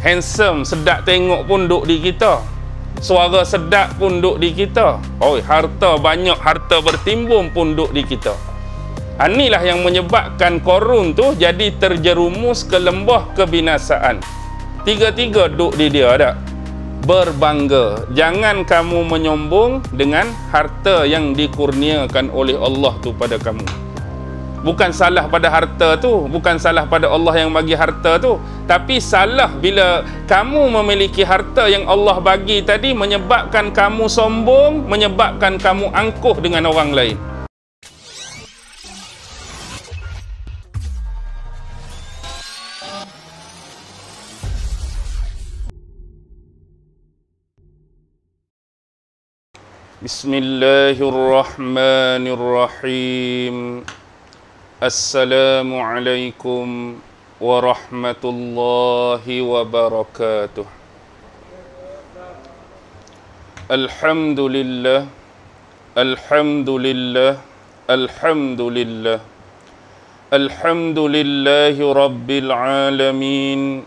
handsome, sedap tengok pun duk di kita. Suara sedap pun duk di kita. Oh, harta banyak, harta bertimbun pun duk di kita. Inilah yang menyebabkan Qarun tu jadi terjerumus ke lembah kebinasaan. Tiga-tiga duk di dia dak. Berbangga. Jangan kamu menyombong dengan harta yang dikurniakan oleh Allah tu pada kamu. Bukan salah pada harta tu, bukan salah pada Allah yang bagi harta tu, tapi salah bila kamu memiliki harta yang Allah bagi tadi menyebabkan kamu sombong, menyebabkan kamu angkuh dengan orang lain. Bismillahirrahmanirrahim. Assalamualaikum warahmatullahi wabarakatuh. Alhamdulillah, alhamdulillah, alhamdulillah. Alhamdulillahi rabbil alamin.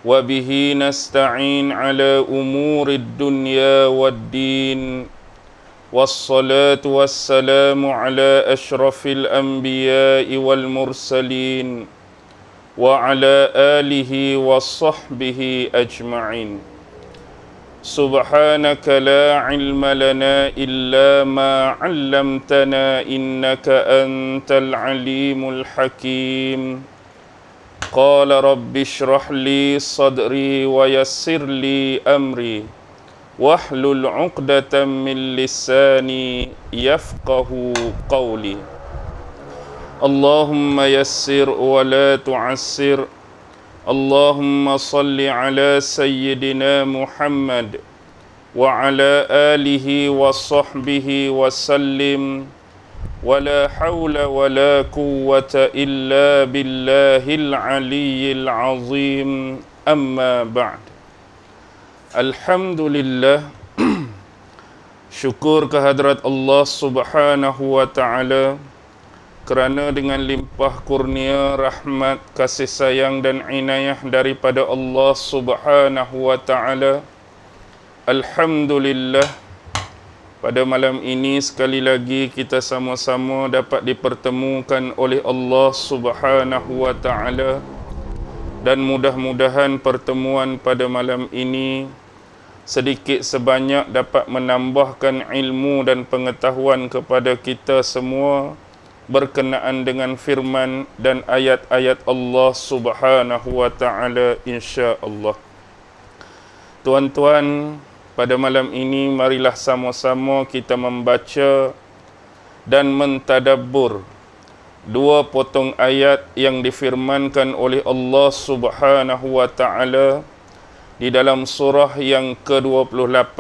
Wa bihi nasta'in ala umurid dunya waddin. Wassalatu wassalamu ala ashrafil anbiya'i wal mursalin wa ala alihi wa sahbihi ajma'in. Subhanaka la ilma lana illa ma 'allamtana innaka antal alimul hakim. Qala rabbi shrah li sadri wa yassir li amri wahlul 'uqdatam min lisani yafqahu qawli. Allahumma yassir wa la tu'assir. Allahumma salli ala sayyidina Muhammad wa ala alihi wa sahbihi wa sallim. Wa la hawla wa la quwwata illa billahil aliyyil azim. Amma ba'd. Alhamdulillah. Syukur kehadrat Allah Subhanahu wa ta'ala kerana dengan limpah kurnia, rahmat, kasih sayang dan inayah daripada Allah Subhanahu wa ta'ala, alhamdulillah, pada malam ini sekali lagi kita sama-sama dapat dipertemukan oleh Allah Subhanahu wa ta'ala. Dan mudah-mudahan pertemuan pada malam ini sedikit sebanyak dapat menambahkan ilmu dan pengetahuan kepada kita semua berkenaan dengan firman dan ayat-ayat Allah Subhanahu wa ta'ala, insya-Allah. Tuan-tuan, pada malam ini marilah sama-sama kita membaca dan mentadabbur dua potong ayat yang difirmankan oleh Allah Subhanahu wa ta'ala di dalam surah yang ke-28,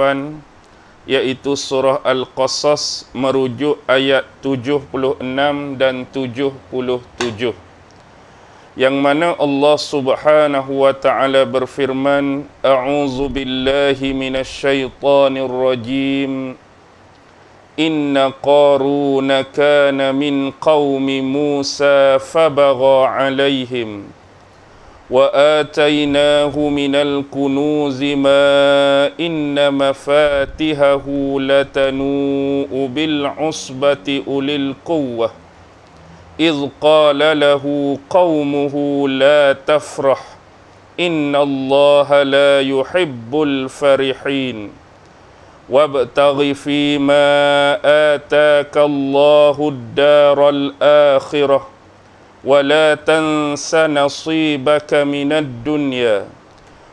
iaitu surah Al-Qasas, merujuk ayat 76 dan 77, yang mana Allah Subhanahu wa ta'ala berfirman, A'udzu billahi minasyaitonir rajim. Inna Qaruna kana min qaumi Musa fabagha alaihim wa atainahu minal kunuzi ma inna mafatihahu latanu bil usbati ulil quwwah idh qala lahu qaumuhu la tafrah innallaha la yuhibbul farihin wabtaghi fima ataka Allahu ad-daral akhirah ولا تنس نصيبك من الدنيا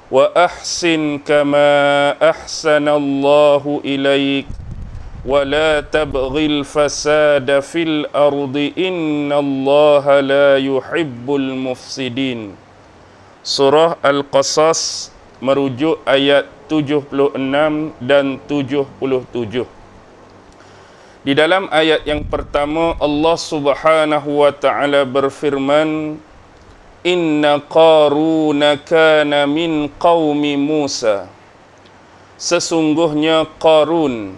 وأحسن كما أحسن الله إليك ولا تبغ الفساد في الأرض إن الله لا يحب المفسدين. Surah Al-Qasas merujuk ayat 76 dan 77. Di dalam ayat yang pertama, Allah Subhanahu wa ta'ala berfirman, Inna Qaruna kana min qaumi Musa. Sesungguhnya Qarun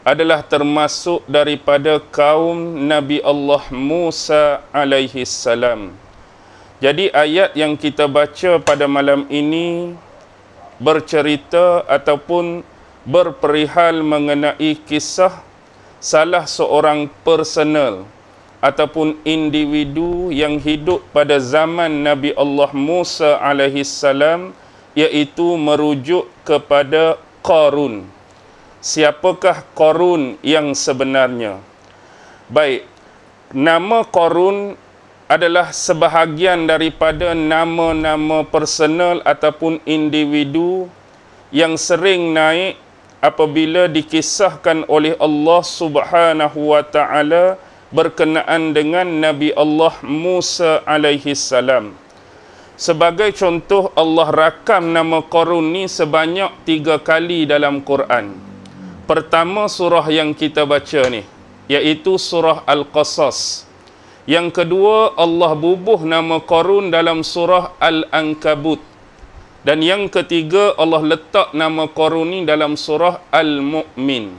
adalah termasuk daripada kaum Nabi Allah Musa alaihi salam. Jadi ayat yang kita baca pada malam ini bercerita ataupun berperihal mengenai kisah salah seorang personal ataupun individu yang hidup pada zaman Nabi Allah Musa alaihi salam, iaitu merujuk kepada Qarun. Siapakah Qarun yang sebenarnya? Baik, nama Qarun adalah sebahagian daripada nama-nama personal ataupun individu yang sering naik apabila dikisahkan oleh Allah Subhanahu wa taala berkenaan dengan Nabi Allah Musa alaihi salam. Sebagai contoh, Allah rakam nama Qarun ni sebanyak 3 kali dalam Quran. Pertama, surah yang kita baca ni, iaitu surah Al-Qasas. Yang kedua, Allah bubuh nama Qarun dalam surah Al-Ankabut. Dan yang ketiga, Allah letak nama Qarun ni dalam surah Al-Mu'min.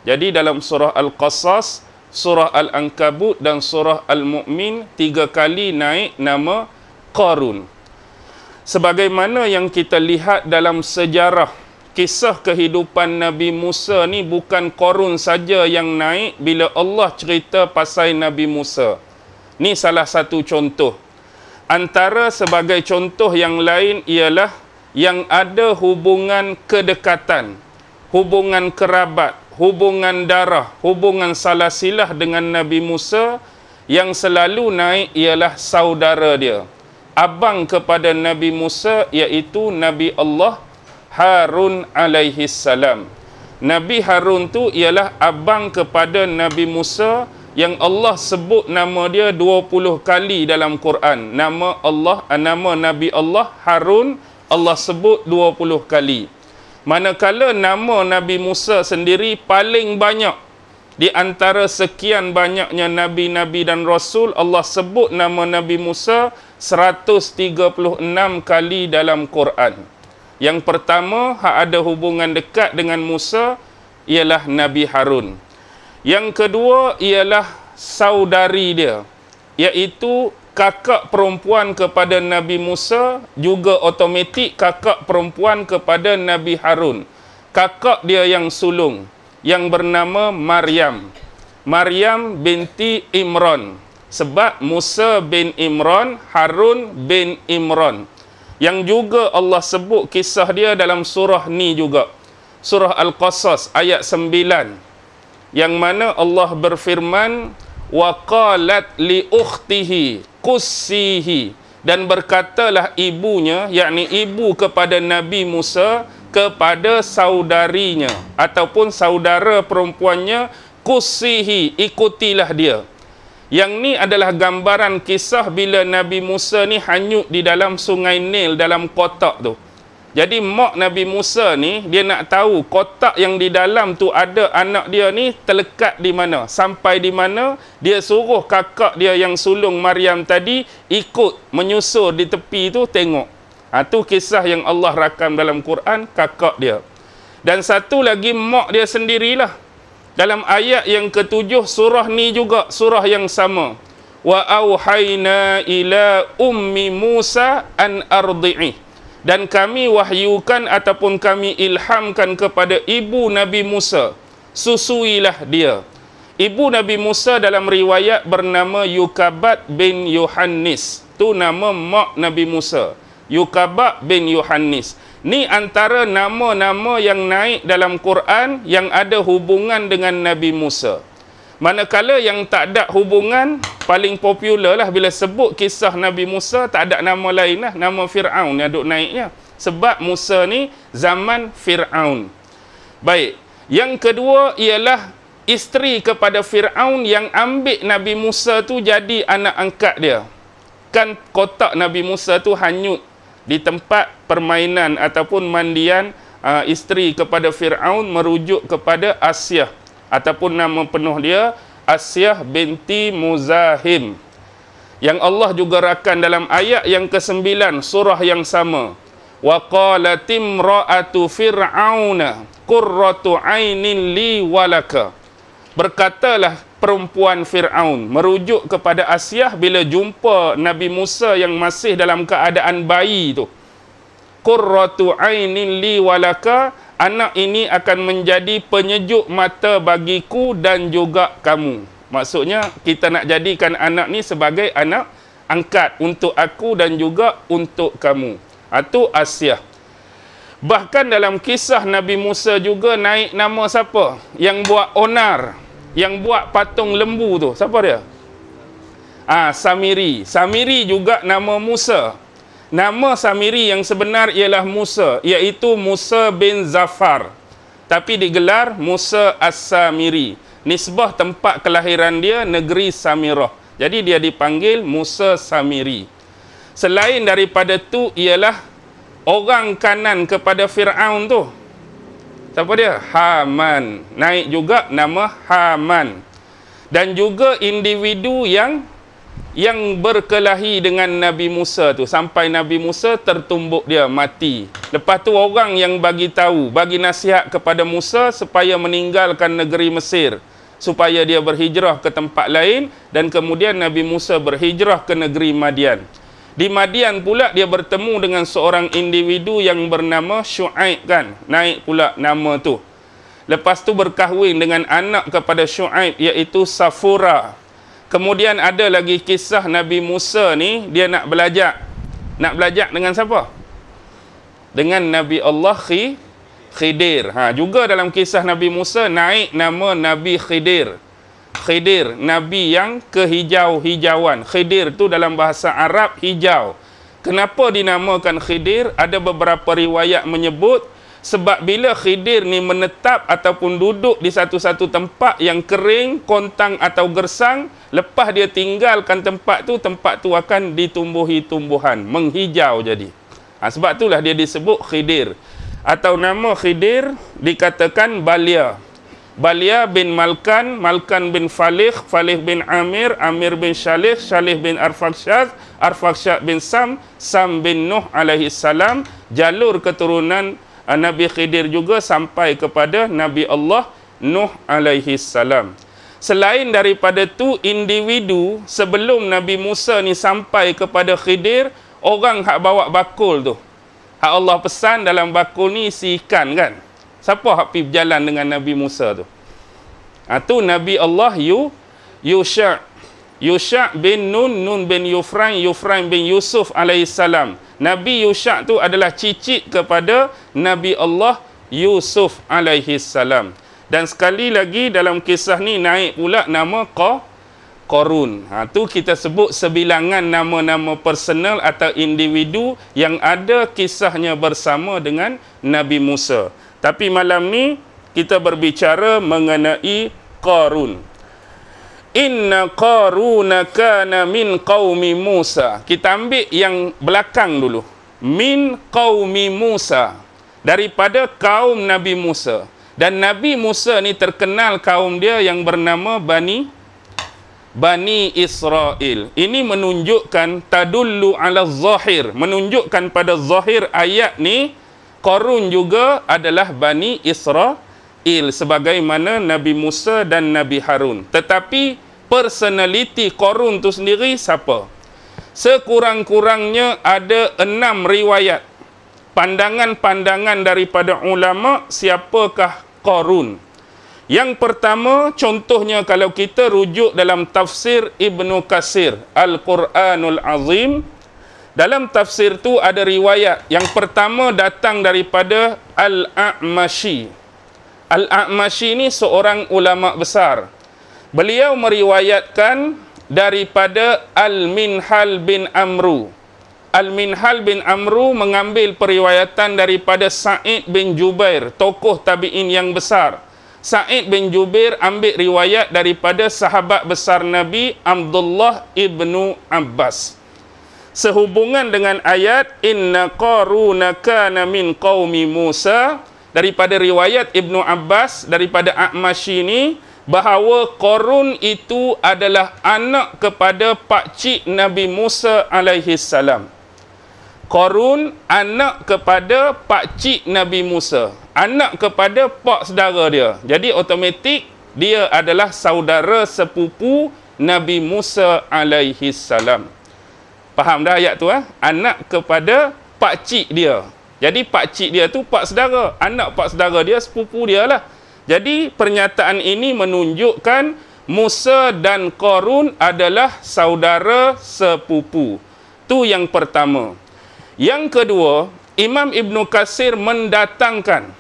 Jadi dalam surah Al-Qasas, surah Al-Ankabut dan surah Al-Mu'min 3 kali naik nama Qarun. Sebagaimana yang kita lihat dalam sejarah, kisah kehidupan Nabi Musa ni bukan Qarun saja yang naik bila Allah cerita pasal Nabi Musa. Ni salah satu contoh. Antara sebagai contoh yang lain ialah yang ada hubungan kedekatan, hubungan kerabat, hubungan darah, hubungan salasilah dengan Nabi Musa, yang selalu naik ialah saudara dia, abang kepada Nabi Musa, iaitu Nabi Allah Harun alaihi salam. Nabi Harun tu ialah abang kepada Nabi Musa yang Allah sebut nama dia 20 kali dalam Quran. Nama Nabi Allah Harun Allah sebut 20 kali. Manakala nama Nabi Musa sendiri paling banyak di antara sekian banyaknya nabi-nabi dan rasul, Allah sebut nama Nabi Musa 136 kali dalam Quran. Yang pertama, ada hubungan dekat dengan Musa ialah Nabi Harun. Yang kedua ialah saudari dia, iaitu kakak perempuan kepada Nabi Musa, juga otomatik kakak perempuan kepada Nabi Harun. Kakak dia yang sulung, yang bernama Maryam. Maryam binti Imran. Sebab Musa bin Imran, Harun bin Imran. Yang juga Allah sebut kisah dia dalam surah ni juga. Surah Al-Qasas ayat 9. Yang mana Allah berfirman, wa qalat li ukhtihi qussihi, dan berkatalah ibunya, yakni ibu kepada Nabi Musa, kepada saudarinya ataupun saudara perempuannya, qussihi, ikutilah dia. Yang ni adalah gambaran kisah bila Nabi Musa ni hanyut di dalam sungai Nil dalam kotak tu. Jadi mak Nabi Musa ni, dia nak tahu kotak yang di dalam tu ada anak dia ni terlekat di mana, sampai di mana. Dia suruh kakak dia yang sulung Maryam tadi ikut menyusur di tepi tu tengok. Tu kisah yang Allah rakam dalam Quran, kakak dia. Dan satu lagi mak dia sendirilah. Dalam ayat yang ke-7 surah ni juga, surah yang sama. Wa auhayna ila ummi Musa an ardi'i. Dan kami wahyukan ataupun kami ilhamkan kepada ibu Nabi Musa, susuilah dia. Ibu Nabi Musa dalam riwayat bernama Yukabat bin Yohannis. Tu nama mak Nabi Musa, Yukabat bin Yohannis. Ni antara nama-nama yang naik dalam Quran yang ada hubungan dengan Nabi Musa. Manakala yang tak ada hubungan, paling popular lah bila sebut kisah Nabi Musa, tak ada nama lain lah, nama Fir'aun yang duk naiknya. Sebab Musa ni zaman Fir'aun. Baik, yang kedua ialah isteri kepada Fir'aun yang ambil Nabi Musa tu jadi anak angkat dia. Kan kotak Nabi Musa tu hanyut di tempat permainan ataupun mandian isteri kepada Fir'aun, merujuk kepada Asyah. Ataupun nama penuh dia Asyah binti Muzahim, yang Allah juga rakam dalam ayat yang ke-9 surah yang sama. Wa qalat imra'atu fir'auna qurratu 'ainin li walaka. Berkatalah perempuan Fir'aun, merujuk kepada Asyah bila jumpa Nabi Musa yang masih dalam keadaan bayi tu. Qurratu ainin li walaka, anak ini akan menjadi penyejuk mata bagiku dan juga kamu. Maksudnya kita nak jadikan anak ni sebagai anak angkat untuk aku dan juga untuk kamu. Itu Asyah. Bahkan dalam kisah Nabi Musa juga naik nama siapa? Yang buat onar, yang buat patung lembu tu. Siapa dia? Samiri. Samiri juga nama Musa. Nama Samiri yang sebenar ialah Musa, iaitu Musa bin Zafar. Tapi digelar Musa As-Samiri. Nisbah tempat kelahiran dia negeri Samirah. Jadi dia dipanggil Musa Samiri. Selain daripada tu ialah orang kanan kepada Fir'aun tu. Siapa dia? Haman. Naik juga nama Haman. Dan juga individu yang berkelahi dengan Nabi Musa tu, sampai Nabi Musa tertumbuk dia mati. Lepas tu orang yang bagi nasihat kepada Musa supaya meninggalkan negeri Mesir, supaya dia berhijrah ke tempat lain, dan kemudian Nabi Musa berhijrah ke negeri Madian. Di Madian pula dia bertemu dengan seorang individu yang bernama Syuaib kan, naik pula nama tu. Lepas tu berkahwin dengan anak kepada Syuaib, iaitu Safura. Kemudian ada lagi kisah Nabi Musa ni, dia nak belajar. Nak belajar dengan siapa? Dengan Nabi Allah Khidir. Juga dalam kisah Nabi Musa naik nama Nabi Khidir. Khidir, Nabi yang kehijau-hijauan. Khidir tu dalam bahasa Arab hijau. Kenapa dinamakan Khidir? Ada beberapa riwayat menyebut sebab bila Khidir ni menetap ataupun duduk di satu-satu tempat yang kering, kontang atau gersang, lepas dia tinggalkan tempat tu akan ditumbuhi tumbuhan, menghijau jadi. Sebab itulah dia disebut Khidir. Atau nama Khidir dikatakan Balia. Balia bin Malkan, Malkan bin Falih, Falih bin Amir, Amir bin Shalih, Shalih bin Arfaksyad, Arfaksyad bin Sam, Sam bin Nuh alaihi salam. Jalur keturunan Nabi Khidir juga sampai kepada Nabi Allah Nuh alaihi salam. Selain daripada tu, individu sebelum Nabi Musa ni sampai kepada Khidir, orang hak bawa bakul tu, hak Allah pesan dalam bakul ni isi ikan kan. Siapa hak pergi berjalan dengan Nabi Musa tu? Tu Nabi Allah Yusha. Yusha bin Nun, Nun bin Yufraim, Yufraim bin Yusuf alaihissalam. Nabi Yusha tu adalah cicit kepada Nabi Allah Yusuf alaihissalam. Dan sekali lagi dalam kisah ni naik pula nama Qarun. Tu kita sebut sebilangan nama-nama personal atau individu yang ada kisahnya bersama dengan Nabi Musa. Tapi malam ni kita berbicara mengenai Qarun. Inna Qaruna kana min qaumi Musa. Kita ambil yang belakang dulu. Min qaumi Musa. Daripada kaum Nabi Musa. Dan Nabi Musa ni terkenal kaum dia yang bernama Bani Israel. Ini menunjukkan tadullu ala zahir. Menunjukkan pada zahir ayat ni, Qarun juga adalah Bani Israel, sebagaimana Nabi Musa dan Nabi Harun. Tetapi personality Qarun tu sendiri siapa? Sekurang-kurangnya ada 6 riwayat, pandangan-pandangan daripada ulama siapakah Qarun. Yang pertama, contohnya kalau kita rujuk dalam tafsir Ibnu Katsir Al-Quranul Azim, dalam tafsir tu ada riwayat. Yang pertama datang daripada Al-A'mashi. Al-A'mashi ni seorang ulama besar. Beliau meriwayatkan daripada Al-Minhal bin Amru. Al-Minhal bin Amru mengambil periwayatan daripada Sa'id bin Jubair, tokoh tabi'in yang besar. Sa'id bin Jubair ambil riwayat daripada sahabat besar Nabi Abdullah ibnu Abbas. Sehubungan dengan ayat Inna Qaruna kana min qaumi Musa, daripada riwayat Ibnu Abbas daripada A'mashi ini, bahawa Qarun itu adalah anak kepada pakcik Nabi Musa alaihi salam. Qarun anak kepada pakcik Nabi Musa, anak kepada pak saudara dia. Jadi automatik dia adalah saudara sepupu Nabi Musa alaihi salam. Faham dah ayat tu? Anak kepada pakcik dia. Jadi pakcik dia tu pak saudara, anak pak saudara dia, sepupu dia lah. Jadi pernyataan ini menunjukkan Musa dan Qarun adalah saudara sepupu. Tu yang pertama. Yang kedua, Imam Ibn Katsir mendatangkan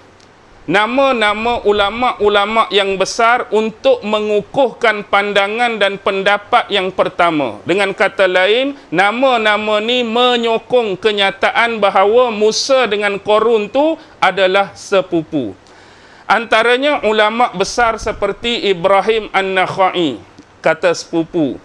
nama-nama ulama-ulama yang besar untuk mengukuhkan pandangan dan pendapat yang pertama. Dengan kata lain, nama-nama ni menyokong kenyataan bahawa Musa dengan Qarun tu adalah sepupu. Antaranya ulama besar seperti Ibrahim An-Nakhai, kata sepupu.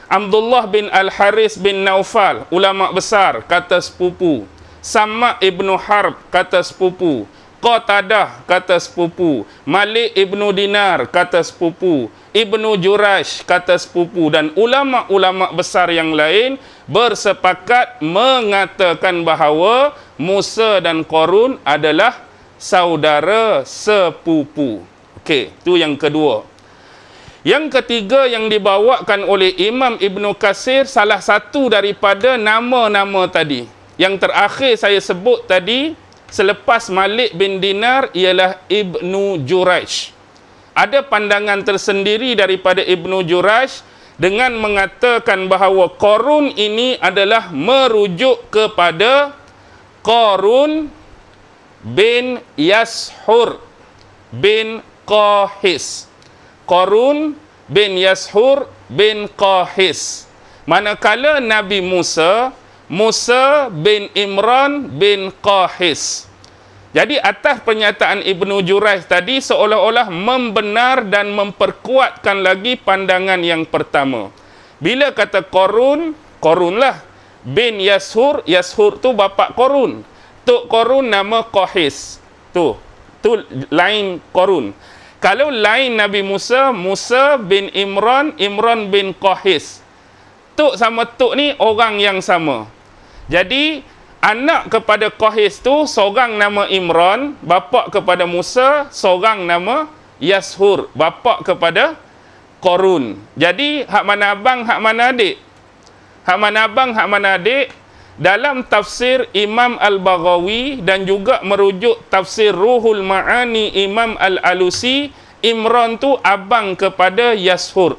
Abdullah bin Al-Haris bin Naufal, ulama besar, kata sepupu. Sama' ibnu Harb, kata sepupu. Qatadah, kata sepupu. Malik ibnu Dinar, kata sepupu. Ibnu Jurash, kata sepupu. Dan ulama-ulama besar yang lain bersepakat mengatakan bahawa Musa dan Qarun adalah saudara sepupu. Okey, itu yang kedua. Yang ketiga yang dibawakan oleh Imam Ibn Katsir, salah satu daripada nama-nama tadi. Yang terakhir saya sebut tadi, selepas Malik bin Dinar, ialah Ibnu Jurayj. Ada pandangan tersendiri daripada Ibnu Jurayj dengan mengatakan bahawa Qarun ini adalah merujuk kepada Qarun bin Yashur bin Qahis. Qarun bin Yashur bin Qahis. Manakala Nabi Musa bin Imran bin Qahis. Jadi atas pernyataan Ibnu Jurayj tadi seolah-olah membenar dan memperkuatkan lagi pandangan yang pertama. Bila kata Qarun, Qarunlah bin Yashur, Yashur tu bapa Qarun. Tok Qarun nama Qahis. Tu lain Qarun. Kalau lain Nabi Musa, Musa bin Imran, Imran bin Qahis. Tok sama tok ni orang yang sama. Jadi anak kepada Qahis tu seorang nama Imran, bapa kepada Musa, seorang nama Yashur, bapa kepada Qarun. Jadi hak mana abang, hak mana adik? Hak mana abang, hak mana adik? Dalam tafsir Imam Al-Baghawi dan juga merujuk tafsir Ruhul Ma'ani Imam Al-Alusi, Imran tu abang kepada Yashur.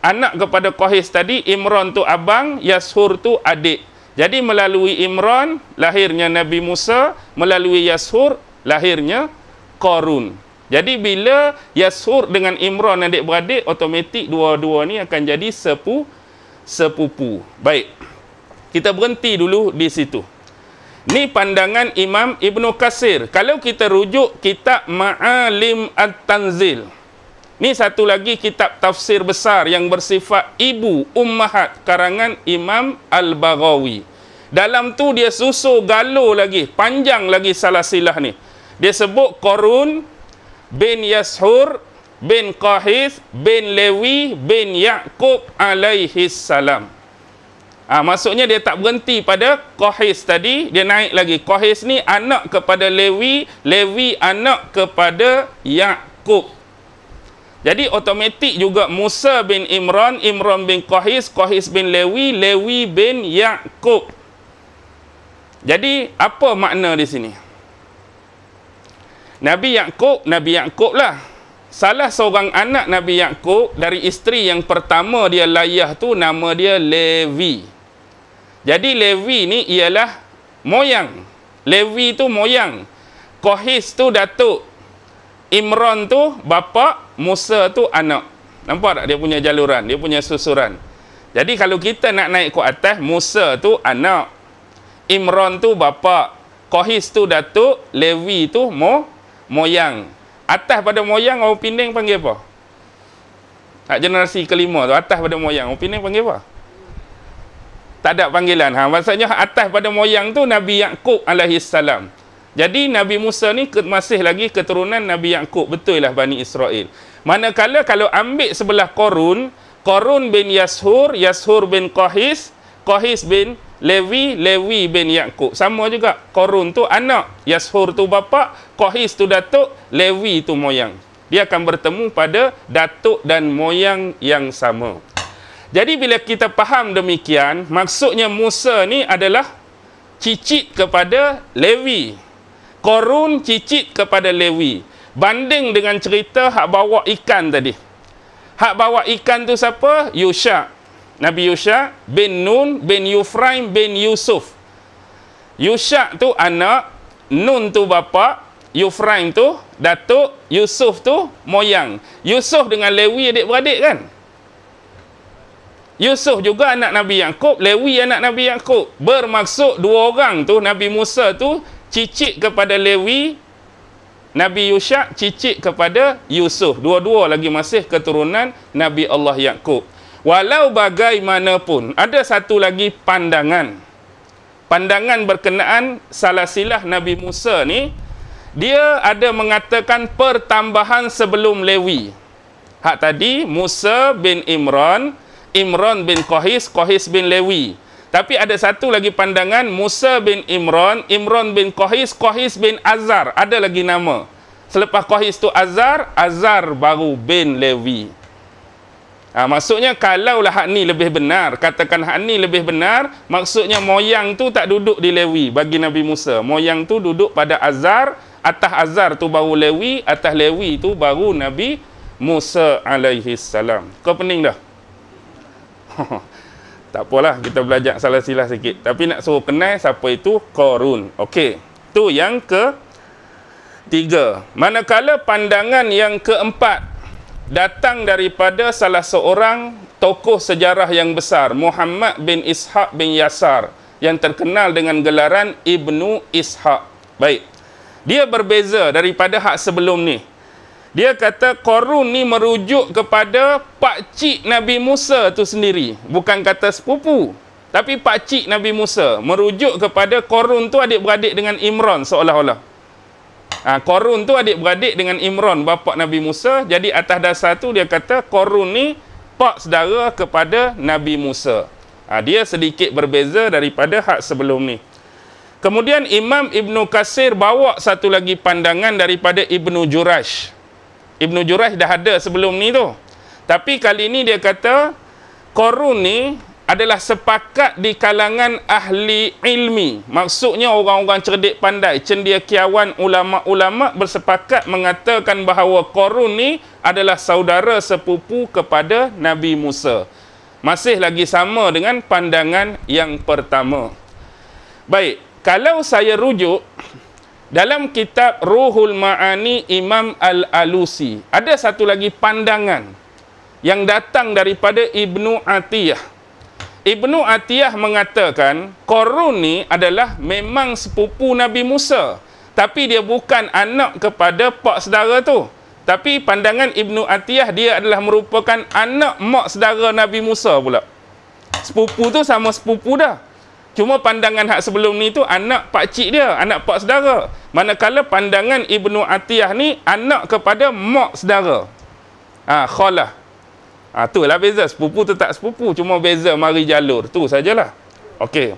Anak kepada Qahis tadi, Imran tu abang, Yashur tu adik. Jadi melalui Imran lahirnya Nabi Musa, melalui Yashur lahirnya Qarun. Jadi bila Yashur dengan Imran adik-beradik, otomatik dua-dua ni akan jadi sepupu. Baik. Kita berhenti dulu di situ. Ni pandangan Imam Ibn Katsir. Kalau kita rujuk kitab Ma'alim At-Tanzil. Ni satu lagi kitab tafsir besar yang bersifat ibu ummahat karangan Imam Al-Baghawi. Dalam tu dia susul galuh lagi, panjang lagi salasilah ni. Dia sebut Qarun bin Yashur bin Qahis bin Lewi bin Ya'qub alaihi salam. Maksudnya dia tak berhenti pada Qahis tadi, dia naik lagi. Qahis ni anak kepada Lewi, Lewi anak kepada Ya'qub. Jadi otomatik juga Musa bin Imran, Imran bin Qahis, Qahis bin Lewi, Lewi bin Ya'qub. Jadi apa makna di sini? Nabi Ya'qub lah. Salah seorang anak Nabi Ya'qub dari isteri yang pertama dia layah tu, nama dia Levi. Jadi Levi ni ialah moyang. Levi tu moyang. Qahis tu datuk. Imran tu bapa, Musa tu anak. Nampak tak dia punya jaluran, dia punya susuran. Jadi kalau kita nak naik ke atas, Musa tu anak, Imran tu bapa, Qahis tu datuk, Levi tu moyang. Atas pada moyang orang Penang panggil apa? Generasi kelima tu atas pada moyang orang Penang panggil apa? Tak ada panggilan. Maksudnya atas pada moyang tu Nabi Ya'qub alaihi salam. Jadi Nabi Musa ni masih lagi keturunan Nabi Ya'qub. Betul lah Bani Israel. Manakala kalau ambil sebelah Qarun, Qarun bin Yashur, Yashur bin Qahis, Qahis bin Lewi, Lewi bin Ya'qub. Sama juga. Qarun tu anak, Yashur tu bapa, Qahis tu datuk, Lewi tu moyang. Dia akan bertemu pada datuk dan moyang yang sama. Jadi bila kita faham demikian, maksudnya Musa ni adalah cicit kepada Lewi. Korun cicit kepada Lewi. Banding dengan cerita hak bawa ikan tadi. Hak bawa ikan tu siapa? Yusha. Nabi Yusha bin Nun bin Yufraim bin Yusuf. Yusha tu anak, Nun tu bapa, Yufraim tu datuk, Yusuf tu moyang. Yusuf dengan Lewi adik-beradik kan? Yusuf juga anak Nabi Yaqub, Lewi anak Nabi Yaqub. Bermaksud dua orang tu, Nabi Musa tu cicit kepada Lewi, Nabi Yusha cicit kepada Yusuf. Dua-dua lagi masih keturunan Nabi Allah Yaqub. Walau bagaimanapun, ada satu lagi pandangan. Pandangan berkenaan salasilah Nabi Musa ni, dia ada mengatakan pertambahan sebelum Lewi. Hak tadi Musa bin Imran, Imran bin Qahis, Qahis bin Lewi. Tapi ada satu lagi pandangan, Musa bin Imran, Imran bin Qahis, Qahis bin Azar. Ada lagi nama. Selepas Qahis tu Azar, Azar baru bin Lewi. Maksudnya kalaulah hak ni lebih benar, katakan hak ni lebih benar, maksudnya moyang tu tak duduk di Lewi bagi Nabi Musa. Moyang tu duduk pada Azar, atas Azar tu baru Lewi, atas Lewi tu baru Nabi Musa alaihi salam. Kau pening dah? Tak apalah, kita belajar salah silah sikit. Tapi nak suruh kenal siapa itu Qarun. Okey. Tu yang ketiga. Manakala pandangan yang keempat datang daripada salah seorang tokoh sejarah yang besar, Muhammad bin Ishaq bin Yasar, yang terkenal dengan gelaran Ibnu Ishaq. Baik. Dia berbeza daripada hak sebelum ni. Dia kata Qarun ni merujuk kepada pakcik Nabi Musa tu sendiri. Bukan kata sepupu. Tapi pakcik Nabi Musa. Merujuk kepada Qarun tu adik-beradik dengan Imran seolah-olah. Qarun tu adik-beradik dengan Imran, bapa Nabi Musa. Jadi atas dasar tu dia kata Qarun ni pak saudara kepada Nabi Musa. Dia sedikit berbeza daripada hak sebelum ni. Kemudian Imam Ibnu Katsir bawa satu lagi pandangan daripada Ibnu Jurayj. Ibnu Jurayj dah ada sebelum ni tu. Tapi kali ni dia kata Qarun ni adalah sepakat di kalangan ahli ilmi. Maksudnya orang-orang cerdik pandai, cendekiawan, ulama-ulama bersepakat mengatakan bahawa Qarun ni adalah saudara sepupu kepada Nabi Musa. Masih lagi sama dengan pandangan yang pertama. Baik, kalau saya rujuk dalam kitab Ruhul Ma'ani Imam Al-Alusi, ada satu lagi pandangan yang datang daripada Ibnu Atiyah. Ibnu Atiyah mengatakan Qarun ni adalah memang sepupu Nabi Musa, tapi dia bukan anak kepada pak saudara tu. Tapi pandangan Ibnu Atiyah, dia adalah merupakan anak mak saudara Nabi Musa pula. Sepupu tu sama sepupu dah. Cuma pandangan hak sebelum ni tu anak pakcik dia, anak pak saudara. Manakala pandangan Ibnu Atiyah ni anak kepada mak saudara. Khalah. Itulah beza. Sepupu tu tak sepupu, cuma beza mari jalur. Tu sajalah. Okey.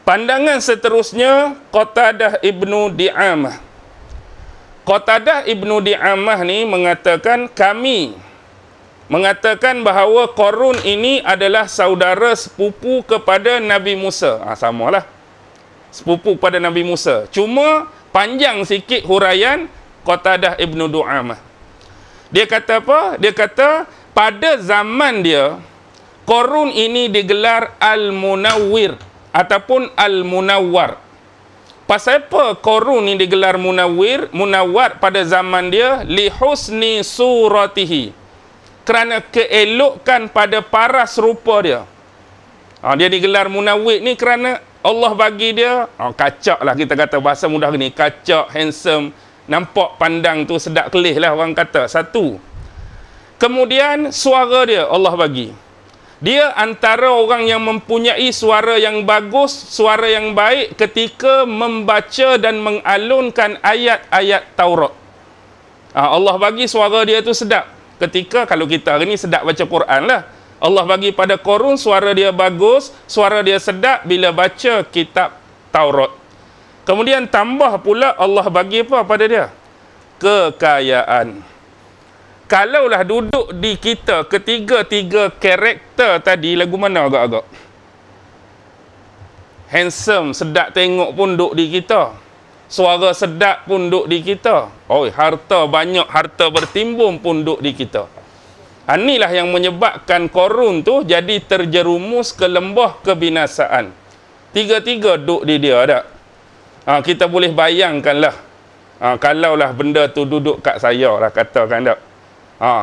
Pandangan seterusnya Qatadah Ibnu Di'amah. Qatadah Ibnu Di'amah ni mengatakan mengatakan bahawa Qarun ini adalah saudara sepupu kepada Nabi Musa. Samalah. Sepupu kepada Nabi Musa. Cuma panjang sikit huraian Qatadah Ibnu Di'amah. Dia kata apa? Dia kata pada zaman dia Qarun ini digelar Al-Munawwir ataupun Al-Munawwar. Pasal apa Qarun ini digelar Munawwar pada zaman dia? Li husni suratihi. Kerana keelokan pada paras rupa dia. Dia digelar Munawwir ni kerana Allah bagi dia kacak lah, kita kata bahasa mudah ni, kacak, handsome, nampak pandang tu sedap kelih lah orang kata. Satu. Kemudian suara dia Allah bagi. Dia antara orang yang mempunyai suara yang bagus, suara yang baik ketika membaca dan mengalunkan ayat-ayat Taurat. Allah bagi suara dia tu sedap. Ketika kalau kita hari ni sedap baca Quran lah. Allah bagi pada Qarun suara dia bagus, suara dia sedap bila baca kitab Taurat. Kemudian tambah pula Allah bagi apa pada dia? kekayaan. Kalaulah duduk di kita ketiga-tiga karakter tadi, lagu mana agak-agak? Handsome, sedap tengok pun duduk di kita. Suara sedap pun duduk di kita. Oh, harta banyak, harta bertimbun pun duduk di kita. Inilah yang menyebabkan Korun tu jadi terjerumus ke lembah kebinasaan. Tiga-tiga duduk di dia tak? Kita boleh bayangkanlah. Kalaulah benda tu duduk kat saya lah, katakan tak?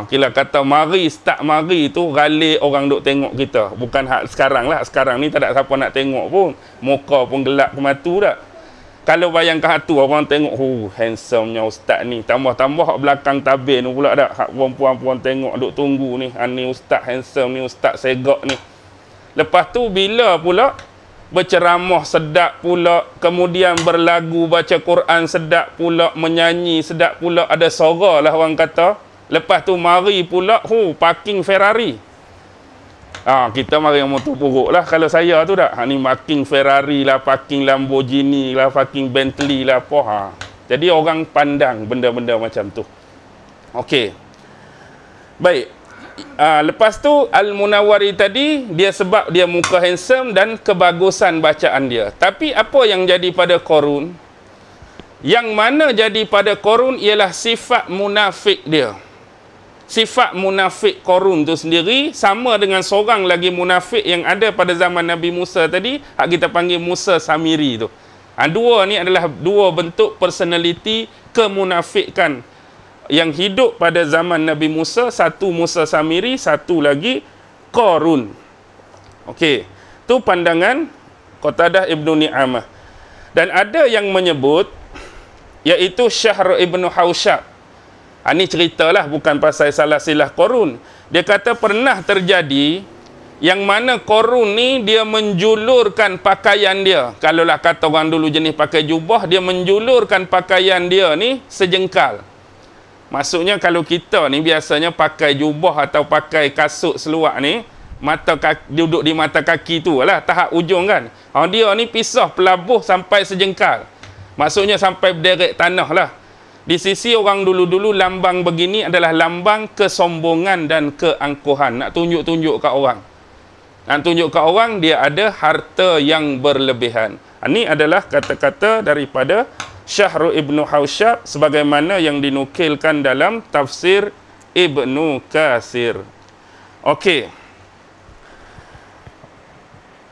Kita kata mari, start mari tu ralik orang duk tengok kita. Bukan hak sekarang lah. Sekarang ni tak ada siapa nak tengok pun. Muka pun gelap ke matu tak? Kalau bayangkan hak tu, orang tengok, handsome-nya ustaz ni. Tambah-tambah hak belakang tabir ni pula tak? Hak perempuan-perempuan tengok, duk tunggu ni. Ni ustaz handsome, ni ustaz segak ni. Lepas tu bila pula berceramah sedap pula, kemudian berlagu, baca Quran sedap pula, menyanyi sedap pula, ada suara lah orang kata. Lepas tu mari pula, parking Ferrari. Kita mari yang motor buruk lah kalau saya tu tak. Ni parking Ferrari lah, parking Lamborghini lah, parking Bentley lah, apa. Jadi orang pandang benda-benda macam tu. Okey. Baik. Lepas tu Al-Munawwari tadi, dia sebab dia muka handsome dan kebagusan bacaan dia. Tapi apa yang jadi pada Korun? Yang mana jadi pada Korun ialah sifat munafik dia. Sifat munafik Korun tu sendiri sama dengan seorang lagi munafik yang ada pada zaman Nabi Musa tadi, hak kita panggil Musa Samiri tu. Dua ni adalah dua bentuk personality kemunafikan yang hidup pada zaman Nabi Musa. Satu Musa Samiri, satu lagi Korun. Okey, tu pandangan Qatadah Ibnu Ni'amah. Dan ada yang menyebut, iaitu Syahr Ibnu Hausyab. Ini ceritalah, bukan pasal salah silah Korun. Dia kata pernah terjadi yang mana Korun ni dia menjulurkan pakaian dia. Kalaulah kata orang dulu jenis pakai jubah, dia menjulurkan pakaian dia ni sejengkal. Maksudnya kalau kita ni biasanya pakai jubah atau pakai kasut seluar ni, mata kaki, duduk di mata kaki tu lah, tahap ujung kan. Dia ni pisah pelabuh sampai sejengkal. Maksudnya sampai berderet tanah lah. Di sisi orang dulu-dulu lambang begini adalah lambang kesombongan dan keangkuhan. Nak tunjuk-tunjuk kat orang. Nak tunjuk kat orang dia ada harta yang berlebihan. Ini adalah kata-kata daripada Syahr Ibnu Hausyab sebagaimana yang dinukilkan dalam tafsir Ibnu Katsir. Okey.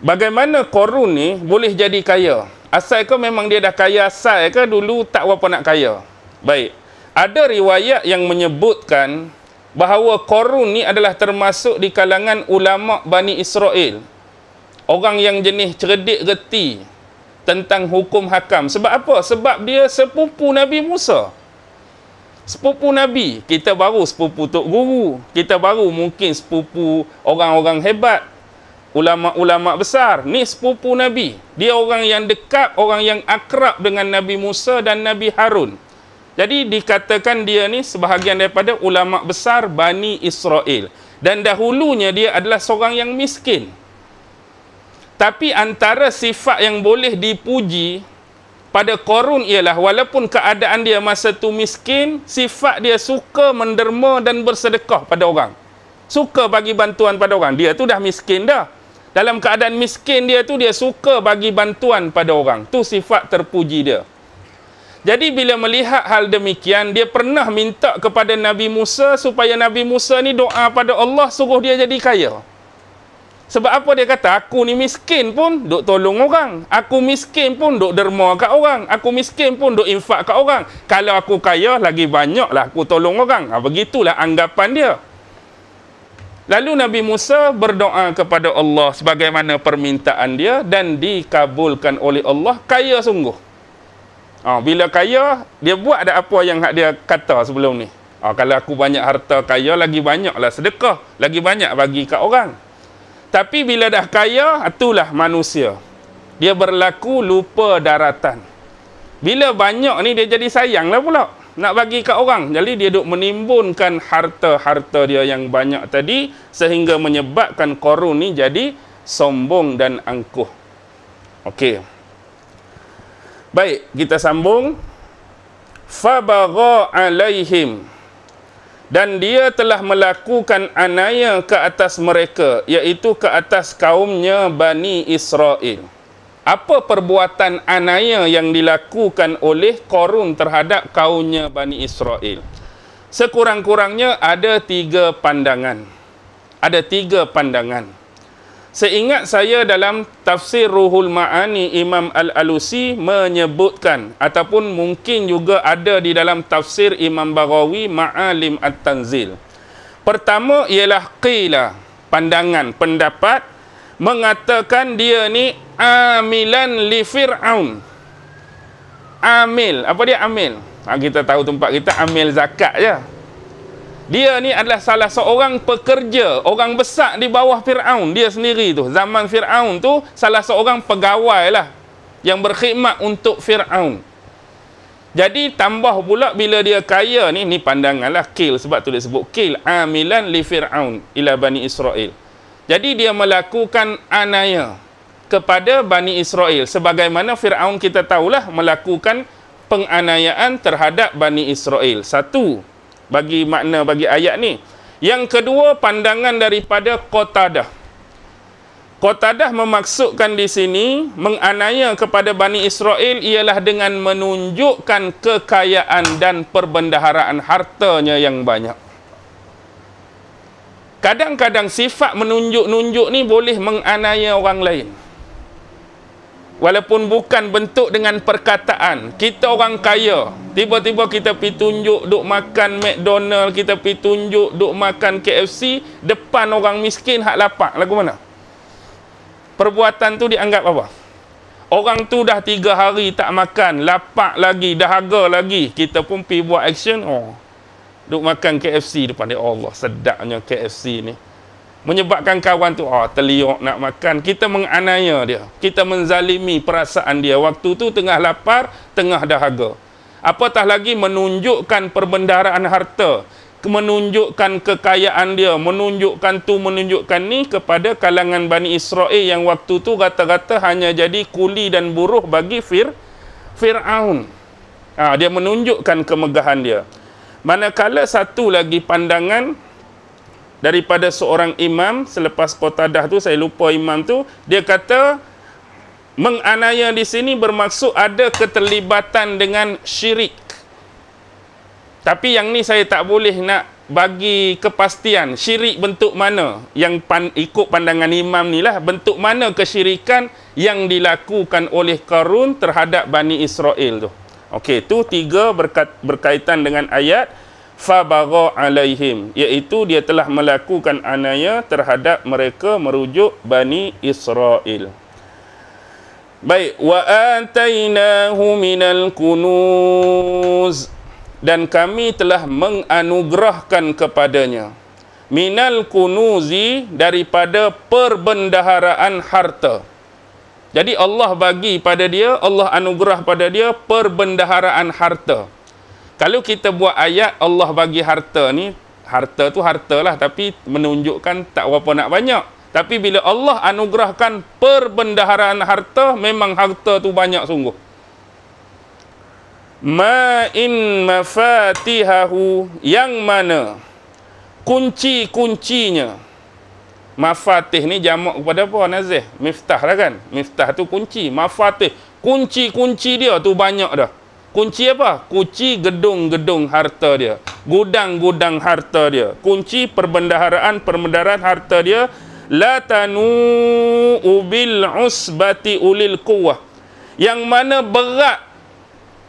Bagaimana Korun ni boleh jadi kaya? Asal ke memang dia dah kaya asal ke dulu tak berapa nak kaya? Baik. Ada riwayat yang menyebutkan bahawa Korun ni adalah termasuk di kalangan ulama Bani Israel. Orang yang jenis cerdik reti tentang hukum hakam. Sebab apa? Sebab dia sepupu Nabi Musa. Sepupu Nabi. Kita baru sepupu Tok Guru. Kita baru mungkin sepupu orang-orang hebat. Ulama-ulama besar. Ni sepupu Nabi. Dia orang yang dekat, orang yang akrab dengan Nabi Musa dan Nabi Harun. Jadi dikatakan dia ni sebahagian daripada ulama besar Bani Israel. Dan dahulunya dia adalah seorang yang miskin. Tapi antara sifat yang boleh dipuji pada Korun ialah walaupun keadaan dia masa tu miskin, sifat dia suka menderma dan bersedekah pada orang. Suka bagi bantuan pada orang. Dia tu dah miskin dah. Dalam keadaan miskin dia tu, dia suka bagi bantuan pada orang. Tu sifat terpuji dia. Jadi bila melihat hal demikian, dia pernah minta kepada Nabi Musa supaya Nabi Musa ni doa pada Allah suruh dia jadi kaya. Sebab apa dia kata? Aku ni miskin pun duk tolong orang. Aku miskin pun duk derma kat orang. Aku miskin pun duk infak kat orang. Kalau aku kaya, lagi banyaklah aku tolong orang. Begitulah anggapan dia. Lalu Nabi Musa berdoa kepada Allah sebagaimana permintaan dia dan dikabulkan oleh Allah. Kaya sungguh. Bila kaya, dia buat ada apa yang dia kata sebelum ni. Kalau aku banyak harta kaya, lagi banyaklah sedekah. Lagi banyak bagi kat orang. Tapi bila dah kaya, itulah manusia. Dia berlaku lupa daratan. Bila banyak ni, dia jadi sayang lah pula. Nak bagi kat orang. Jadi dia duk menimbunkan harta-harta dia yang banyak tadi, sehingga menyebabkan Korun ni jadi sombong dan angkuh. Okey. Baik, kita sambung. Fabagha alaihim, dan dia telah melakukan anaya ke atas mereka, iaitu ke atas kaumnya Bani Israel. Apa perbuatan anaya yang dilakukan oleh Qarun terhadap kaumnya Bani Israel? Sekurang-kurangnya ada 3 pandangan. Ada 3 pandangan. Seingat saya dalam tafsir Ruhul Ma'ani, Imam Al-Alusi menyebutkan, ataupun mungkin juga ada di dalam tafsir Imam Baghawi Ma'alim At-Tanzil. Pertama ialah qila, pandangan, pendapat, mengatakan dia ni amilan li Fir'aun. Amil, apa dia amil? Kita tahu tempat kita amil zakat je. Dia ni adalah salah seorang pekerja, orang besar di bawah Fir'aun. Dia sendiri tu, zaman Fir'aun tu, salah seorang pegawai lah yang berkhidmat untuk Fir'aun. Jadi tambah pula bila dia kaya ni pandangan lah, kil, sebab tu dia sebut kil, amilan li Fir'aun ila Bani Israel. Jadi dia melakukan anaya kepada Bani Israel, sebagaimana Fir'aun kita tahulah melakukan penganiayaan terhadap Bani Israel. Satu, bagi makna bagi ayat ni. Yang kedua, pandangan daripada Qatadah. Qatadah memaksudkan di sini menganiaya kepada Bani Israel ialah dengan menunjukkan kekayaan dan perbendaharaan hartanya yang banyak. Kadang-kadang sifat menunjuk-nunjuk ni boleh menganiaya orang lain. Walaupun bukan bentuk dengan perkataan. Kita orang kaya, tiba-tiba kita pergi tunjuk duk makan McDonald, kita pergi tunjuk duk makan KFC depan orang miskin hak lapak. Lagu mana? Perbuatan tu dianggap apa? Orang tu dah 3 hari tak makan, lapak lagi, dahaga lagi. Kita pun pergi buat action, duk makan KFC depan dia. Allah, sedapnya KFC ni. Menyebabkan kawan tu terliok nak makan. Kita menganiaya dia, kita menzalimi perasaan dia. Waktu tu tengah lapar, tengah dahaga. Apatah lagi menunjukkan perbendaharaan harta, menunjukkan kekayaan dia, menunjukkan tu, menunjukkan ni kepada kalangan Bani Israel yang waktu tu rata-rata hanya jadi kuli dan buruh bagi Fir'aun. Dia menunjukkan kemegahan dia. Manakala satu lagi pandangan daripada seorang imam, selepas Qatadah tu, saya lupa imam tu, dia kata menganiaya di sini bermaksud ada keterlibatan dengan syirik. Tapi yang ni saya tak boleh nak bagi kepastian syirik bentuk mana. Yang ikut pandangan imam ni lah, bentuk mana kesyirikan yang dilakukan oleh Qarun terhadap Bani Israel tu. Okey, tu 3 berkaitan dengan ayat Fabagha alaihim, iaitu dia telah melakukan anaya terhadap mereka, merujuk Bani Israel. Baik, wa atainahu minal kunuz, dan kami telah menganugerahkan kepadanya minal kunuzi, daripada perbendaharaan harta. Jadi Allah bagi pada dia, Allah anugerah pada dia perbendaharaan harta. Kalau kita buat ayat Allah bagi harta ni, harta tu harta lah, tapi menunjukkan tak berapa nak banyak. Tapi bila Allah anugerahkan perbendaharaan harta, memang harta tu banyak sungguh. Ma'in mafatihahu, yang mana kunci-kuncinya. Mafatih ni jamak kepada apa, Nazih? Miftah lah kan? Miftah tu kunci. Mafatih, kunci-kunci dia tu banyak dah. Kunci apa? Kunci gedung-gedung harta dia, gudang-gudang harta dia, kunci perbendaharaan harta dia. La tanu'u bil usbati ulil quwwah, yang mana berat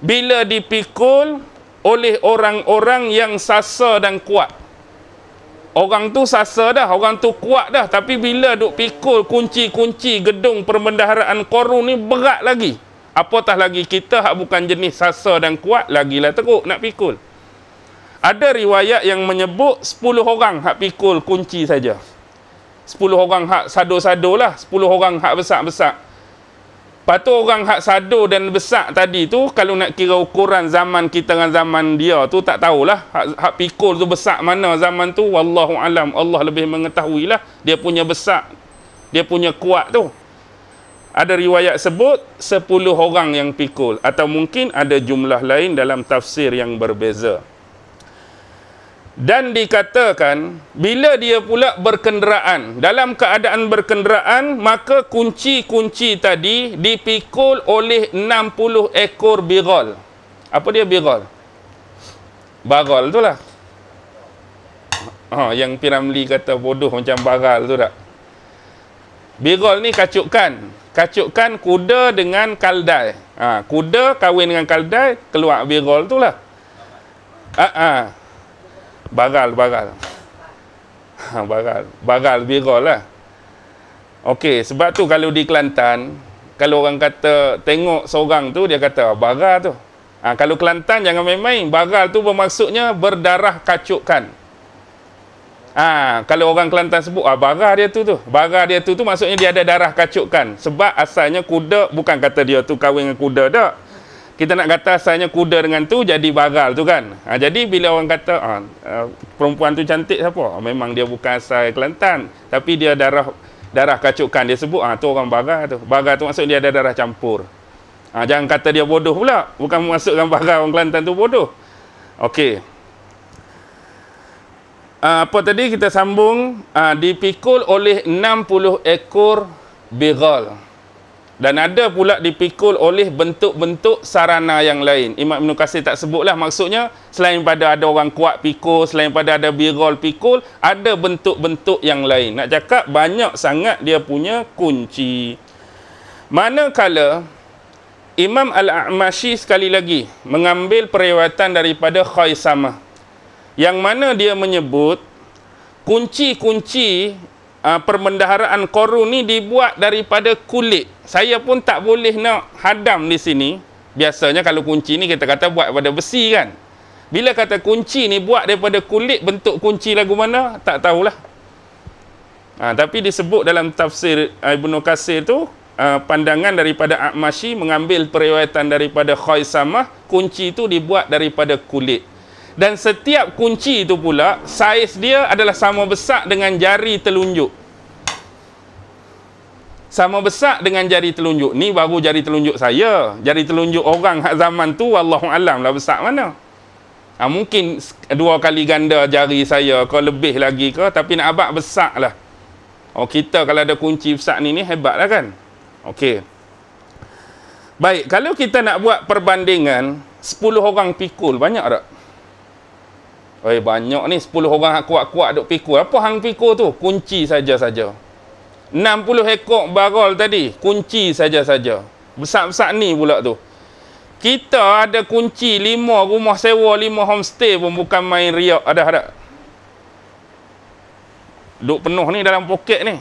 bila dipikul oleh orang-orang yang sasa dan kuat. Orang tu sasa dah, orang tu kuat dah, tapi bila duk pikul kunci-kunci gedung perbendaharaan Qarun ni berat lagi. Apatah lagi kita hak bukan jenis sasa dan kuat, lagilah teruk nak pikul. Ada riwayat yang menyebut 10 orang hak pikul kunci saja. 10 orang hak sado-sado lah, 10 orang hak besar-besar. Lepas tu orang hak sado dan besar tadi tu, kalau nak kira ukuran zaman kita dengan zaman dia tu, tak tahulah hak pikul tu besar mana zaman tu. Wallahu alam, Allah lebih mengetahui lah dia punya besar, dia punya kuat tu. Ada riwayat sebut 10 orang yang pikul, atau mungkin ada jumlah lain dalam tafsir yang berbeza. Dan dikatakan bila dia pula berkenderaan, dalam keadaan berkenderaan, maka kunci-kunci tadi dipikul oleh 60 ekor bighal. Apa dia bighal? Bagal tu lah. Yang Piramli kata bodoh macam bagal tu tak? Bighal ni kacukan kuda dengan kaldai. Kuda kahwin dengan kaldai, keluar bighal tu lah. Bagal bighal lah. Okey, sebab tu kalau di Kelantan, kalau orang kata tengok seorang tu, dia kata bagal tu. Kalau Kelantan jangan main-main. Bagal tu bermaksudnya berdarah kacukan. Kalau orang Kelantan sebut bagar dia tu bagar dia tu maksudnya dia ada darah kacukan. Sebab asalnya kuda, bukan kata dia tu kahwin dengan kuda tak. Kita nak kata asalnya kuda dengan tu jadi bagal tu kan. Jadi bila orang kata perempuan tu cantik siapa? Memang dia bukan asal Kelantan, tapi dia darah kacukan, dia sebut tu orang bagar tu. Bagar tu maksud dia ada darah campur. Jangan kata dia bodoh pula. Bukan maksudkan bagar orang Kelantan tu bodoh. Okey. Apa tadi kita sambung, dipikul oleh 60 ekor bighal. Dan ada pula dipikul oleh bentuk-bentuk sarana yang lain. Imam Ibn Katsir tak sebutlah, maksudnya selain pada ada orang kuat pikul, selain pada ada bighal pikul, ada bentuk-bentuk yang lain. Nak cakap banyak sangat dia punya kunci. Manakala Imam Al-A'mashi sekali lagi mengambil periwayatan daripada Khaisamah, yang mana dia menyebut kunci-kunci perbendaharaan Qarun ni dibuat daripada kulit. Saya pun tak boleh nak hadam di sini. Biasanya kalau kunci ni kita kata buat daripada besi kan. Bila kata kunci ni buat daripada kulit, bentuk kunci lagu mana? Tak tahulah. Tapi disebut dalam tafsir Ibnu Katsir tu, pandangan daripada A'mashi mengambil periwayatan daripada Khaisamah, kunci tu dibuat daripada kulit. Dan setiap kunci itu pula, saiz dia adalah sama besar dengan jari telunjuk. Sama besar dengan jari telunjuk. Ni baru jari telunjuk saya. Jari telunjuk orang hak zaman tu, wallahualam lah besar mana. Mungkin 2 kali ganda jari saya ke, lebih lagi ke, tapi nak abad besar lah. Kita kalau ada kunci besar ni hebat lah kan. Okey. Baik, kalau kita nak buat perbandingan 10 orang pikul, banyak tak? Banyak ni, 10 orang kuat-kuat duk pikul. Apa hang pikul tu? Kunci saja-saja. 60 ekor bagal tadi, kunci saja-saja. Besar-besar ni pula tu. Kita ada kunci 5 rumah sewa, 5 homestay pun bukan main riak. Ada. Duk penuh ni dalam poket ni.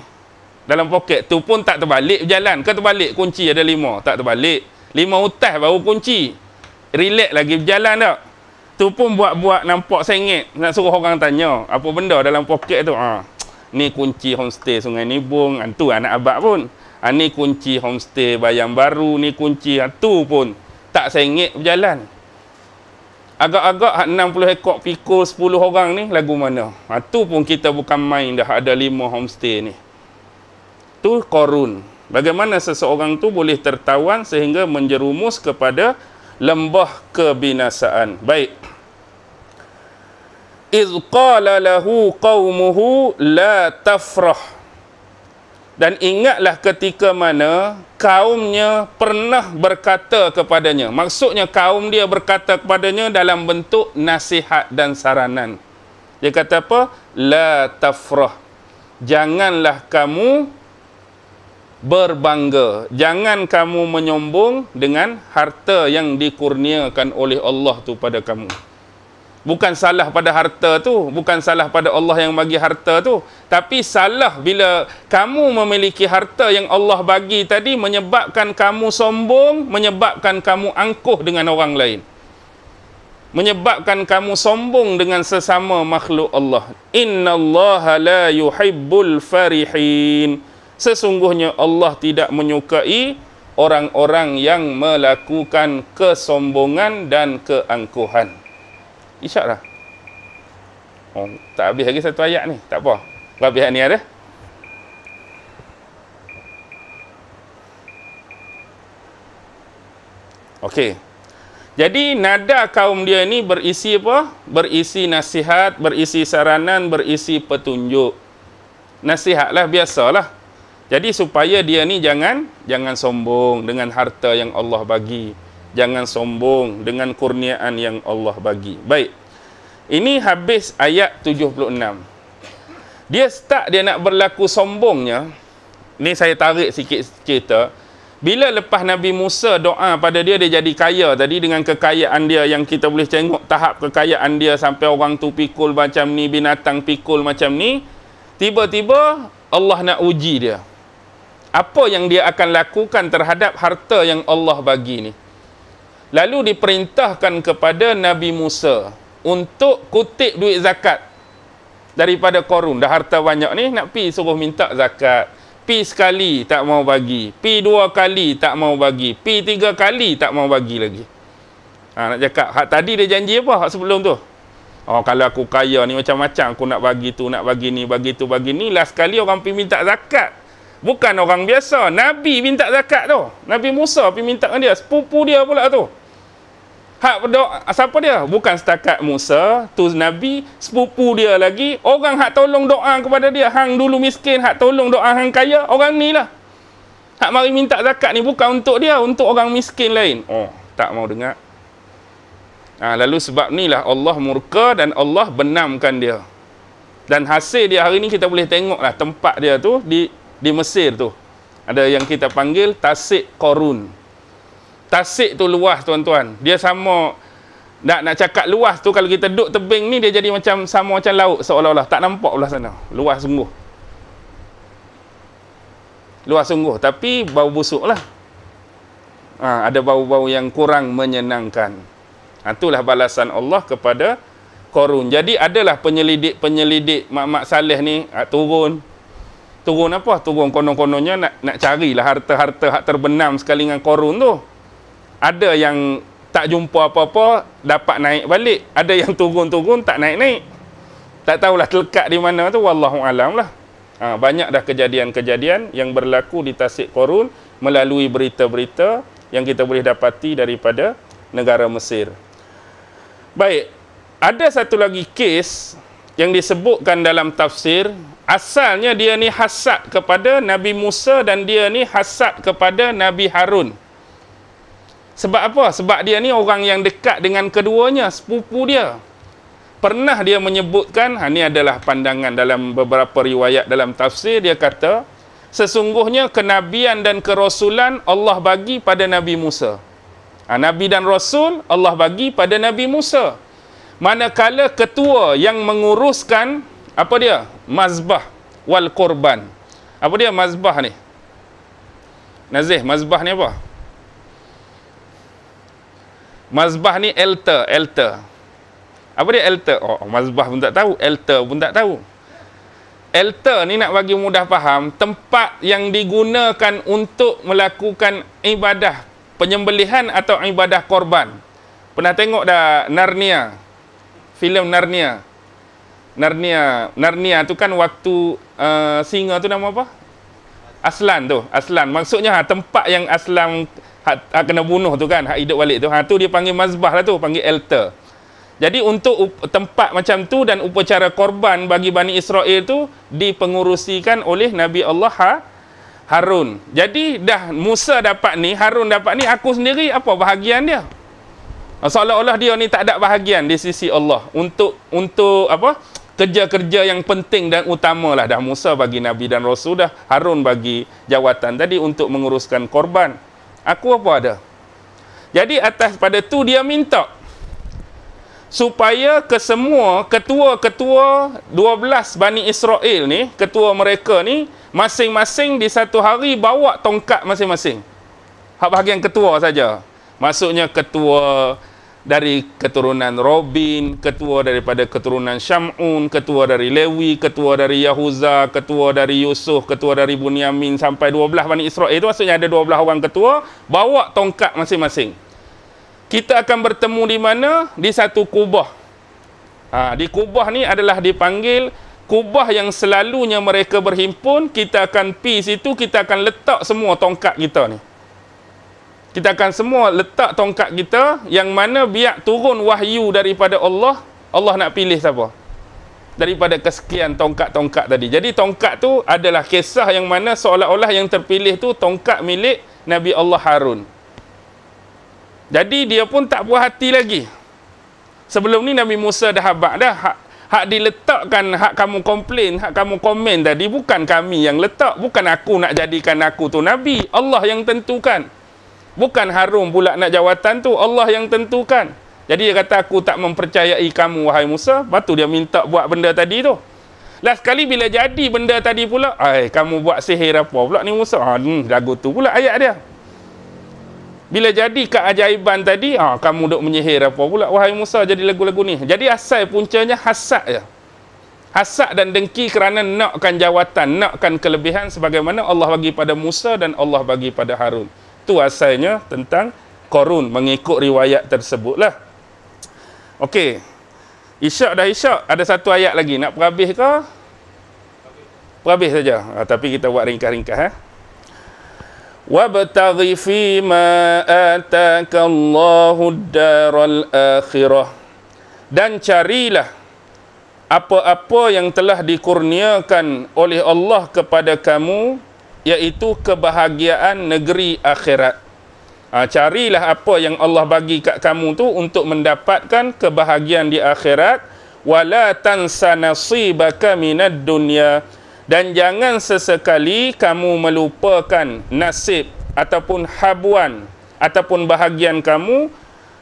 Dalam poket tu pun tak terbalik berjalan. Ke terbalik kunci ada 5? Tak terbalik. 5 utas baru kunci. Relax lagi berjalan tak? Tu pun buat-buat nampak sengit. Nak suruh orang tanya, apa benda dalam poket tu? Ni kunci homestay Sungai Nibung. Tu anak abad pun. Ni kunci homestay Bayang Baru. Ni kunci tu pun tak sengit berjalan. Agak-agak 60 ekor pikul 10 orang ni lagu mana? Tu pun kita bukan main dah, ada 5 homestay ni. Tu Qarun. Bagaimana seseorang tu boleh tertawan sehingga menjerumus kepada lembah kebinasaan. Baik. إِذْ قَالَ لَهُ قَوْمُهُ لَا تَفْرَحْ. Dan ingatlah ketika mana kaumnya pernah berkata kepadanya. Maksudnya kaum dia berkata kepadanya dalam bentuk nasihat dan saranan. Dia kata apa? La tafrah. Janganlah kamu berbangga. Jangan kamu menyombong dengan harta yang dikurniakan oleh Allah tu pada kamu. Bukan salah pada harta tu, bukan salah pada Allah yang bagi harta tu, tapi salah bila kamu memiliki harta yang Allah bagi tadi menyebabkan kamu sombong, menyebabkan kamu angkuh dengan orang lain, menyebabkan kamu sombong dengan sesama makhluk Allah. Innallaha la yuhibbul farihin. Sesungguhnya Allah tidak menyukai orang-orang yang melakukan kesombongan dan keangkuhan. Isyak dah. Tak habis lagi satu ayat ni. Tak apa. Habis ni ada. Okey. Jadi nada kaum dia ni berisi apa? Berisi nasihat, berisi saranan, berisi petunjuk. Nasihatlah, biasalah. Jadi supaya dia ni jangan sombong dengan harta yang Allah bagi. Jangan sombong dengan kurniaan yang Allah bagi. Baik. Ini habis ayat 76. Dia start dia nak berlaku sombongnya. Ni saya tarik sikit cerita. Bila lepas Nabi Musa doa pada dia, dia jadi kaya tadi dengan kekayaan dia yang kita boleh tengok tahap kekayaan dia sampai orang tu pikul macam ni, binatang pikul macam ni. Tiba-tiba Allah nak uji dia. Apa yang dia akan lakukan terhadap harta yang Allah bagi ni. Lalu diperintahkan kepada Nabi Musa untuk kutip duit zakat daripada Korun. Dah harta banyak ni, nak pi suruh minta zakat. Pi sekali tak mau bagi, pi 2 kali tak mau bagi, pi 3 kali tak mau bagi lagi. Nak cakap hak tadi dia janji apa hak sebelum tu? Oh, kalau aku kaya ni macam-macam aku nak bagi tu, nak bagi ni, bagi tu, bagi ni. Last kali orang pi minta zakat. Bukan orang biasa, Nabi minta zakat tu. Nabi Musa pi minta dengan dia, sepupu dia pula tu. Hak berdoa, siapa dia? Bukan setakat Musa, tu Nabi, sepupu dia lagi. Orang hak tolong doa kepada dia, hang dulu miskin, hak tolong doa hang kaya, orang ni lah. Hak mari minta zakat ni bukan untuk dia, untuk orang miskin lain. Oh, tak mau dengar. Lalu sebab ni lah Allah murka dan Allah benamkan dia. Dan hasil dia hari ni kita boleh tengok lah tempat dia tu di Mesir tu. Ada yang kita panggil Tasik Korun. Tasik tu luas tuan-tuan. Dia sama nak cakap luas tu, kalau kita duduk tebing ni dia jadi macam sama macam laut seolah-olah. Tak nampak belah sana. Luas sungguh. Luas sungguh. Tapi bau busuk lah. Ada bau-bau yang kurang menyenangkan. Itulah balasan Allah kepada Korun. Jadi adalah penyelidik Mak Saleh ni turun. Turun apa? Turun konon-kononnya nak carilah harta-harta hak terbenam sekali dengan Korun tu. Ada yang tak jumpa apa-apa, dapat naik balik. Ada yang turun-turun, tak naik-naik. Tak tahulah terlekat di mana tu, wallahu alam lah. Banyak dah kejadian-kejadian yang berlaku di Tasik Korun melalui berita-berita yang kita boleh dapati daripada negara Mesir. Baik, ada satu lagi kes yang disebutkan dalam tafsir. Asalnya dia ni hasad kepada Nabi Musa dan dia ni hasad kepada Nabi Harun. Sebab apa? Sebab dia ni orang yang dekat dengan keduanya, sepupu dia. Pernah dia menyebutkan, ini adalah pandangan dalam beberapa riwayat dalam tafsir, dia kata, sesungguhnya kenabian dan kerasulan Allah bagi pada Nabi Musa. Nabi dan Rasul Allah bagi pada Nabi Musa. Manakala ketua yang menguruskan, apa dia? Mazbah wal korban. Apa dia mazbah ni? Nazih, mazbah ni apa? Mazbah ni altar. Apa dia altar? Oh, mazbah pun tak tahu, altar pun tak tahu. Altar ni nak bagi mudah faham, tempat yang digunakan untuk melakukan ibadah penyembelihan atau ibadah korban. Pernah tengok dah Narnia? Filem Narnia. Narnia tu kan waktu singa tu nama apa? Aslan tu. Aslan. Maksudnya tempat yang Aslan hak kena bunuh tu kan, hak hidup balik tu. Tu dia panggil mazbah lah tu, panggil altar. Jadi untuk tempat macam tu dan upacara korban bagi Bani Israel tu dipengurusikan oleh Nabi Allah Harun. Jadi dah Musa dapat ni, Harun dapat ni, aku sendiri apa bahagian dia? Seolah-olah dia ni tak ada bahagian di sisi Allah untuk apa? Kerja-kerja yang penting dan utama lah. Dah Musa bagi Nabi dan Rasul, dah Harun bagi jawatan tadi untuk menguruskan korban. Aku apa ada? Jadi atas pada tu dia minta supaya kesemua ketua-ketua 12 Bani Israel ni, ketua mereka ni, masing-masing di satu hari bawa tongkat masing-masing. Hak bahagian ketua saja. Maksudnya ketua dari keturunan Robin, ketua daripada keturunan Syamun, ketua dari Lewi, ketua dari Yahuza, ketua dari Yusuf, ketua dari Bunyamin, sampai 12 Bani Israel itu maksudnya ada 12 orang ketua, bawa tongkat masing-masing. Kita akan bertemu di mana? Di satu kubah. Di kubah ni adalah dipanggil kubah yang selalunya mereka berhimpun. Kita akan pergi situ, kita akan letak semua tongkat kita ni. Kita akan semua letak tongkat kita yang mana biar turun wahyu daripada Allah. Allah nak pilih siapa? Daripada kesekian tongkat-tongkat tadi. Jadi tongkat tu adalah kisah yang mana seolah-olah yang terpilih tu tongkat milik Nabi Allah Harun. Jadi dia pun tak puas hati lagi. Sebelum ni Nabi Musa dah habaq dah. Hak diletakkan, hak kamu komplain, hak kamu komen tadi, bukan kami yang letak. Bukan aku nak jadikan aku tu Nabi. Allah yang tentukan. Bukan Harun pula nak jawatan tu, Allah yang tentukan. Jadi dia kata, aku tak mempercayai kamu wahai Musa. Lepas tu dia minta buat benda tadi tu. Last kali bila jadi benda tadi pula, kamu buat sihir apa pula ni Musa? Lagu tu pula ayat dia. Bila jadi keajaiban tadi, kamu duk menyihir apa pula wahai Musa, jadi lagu-lagu ni. Jadi asal puncanya hasad je. Hasad dan dengki kerana nakkan jawatan, nakkan kelebihan sebagaimana Allah bagi pada Musa dan Allah bagi pada Harun. Itu asalnya tentang Qarun mengikut riwayat tersebutlah. Okey. Isyak dah isyak. Ada satu ayat lagi. Nak perhabis ke? Perhabis saja. Tapi kita buat ringkas-ringkas. Wabtaghi fima ataka Allahu ad-daral akhirah. Dan carilah apa-apa yang telah dikurniakan oleh Allah kepada kamu, iaitu kebahagiaan negeri akhirat. Carilah apa yang Allah bagi kat kamu tu untuk mendapatkan kebahagiaan di akhirat. Wala tansa nasibaka minad dunya. Dan jangan sesekali kamu melupakan nasib ataupun habuan ataupun bahagian kamu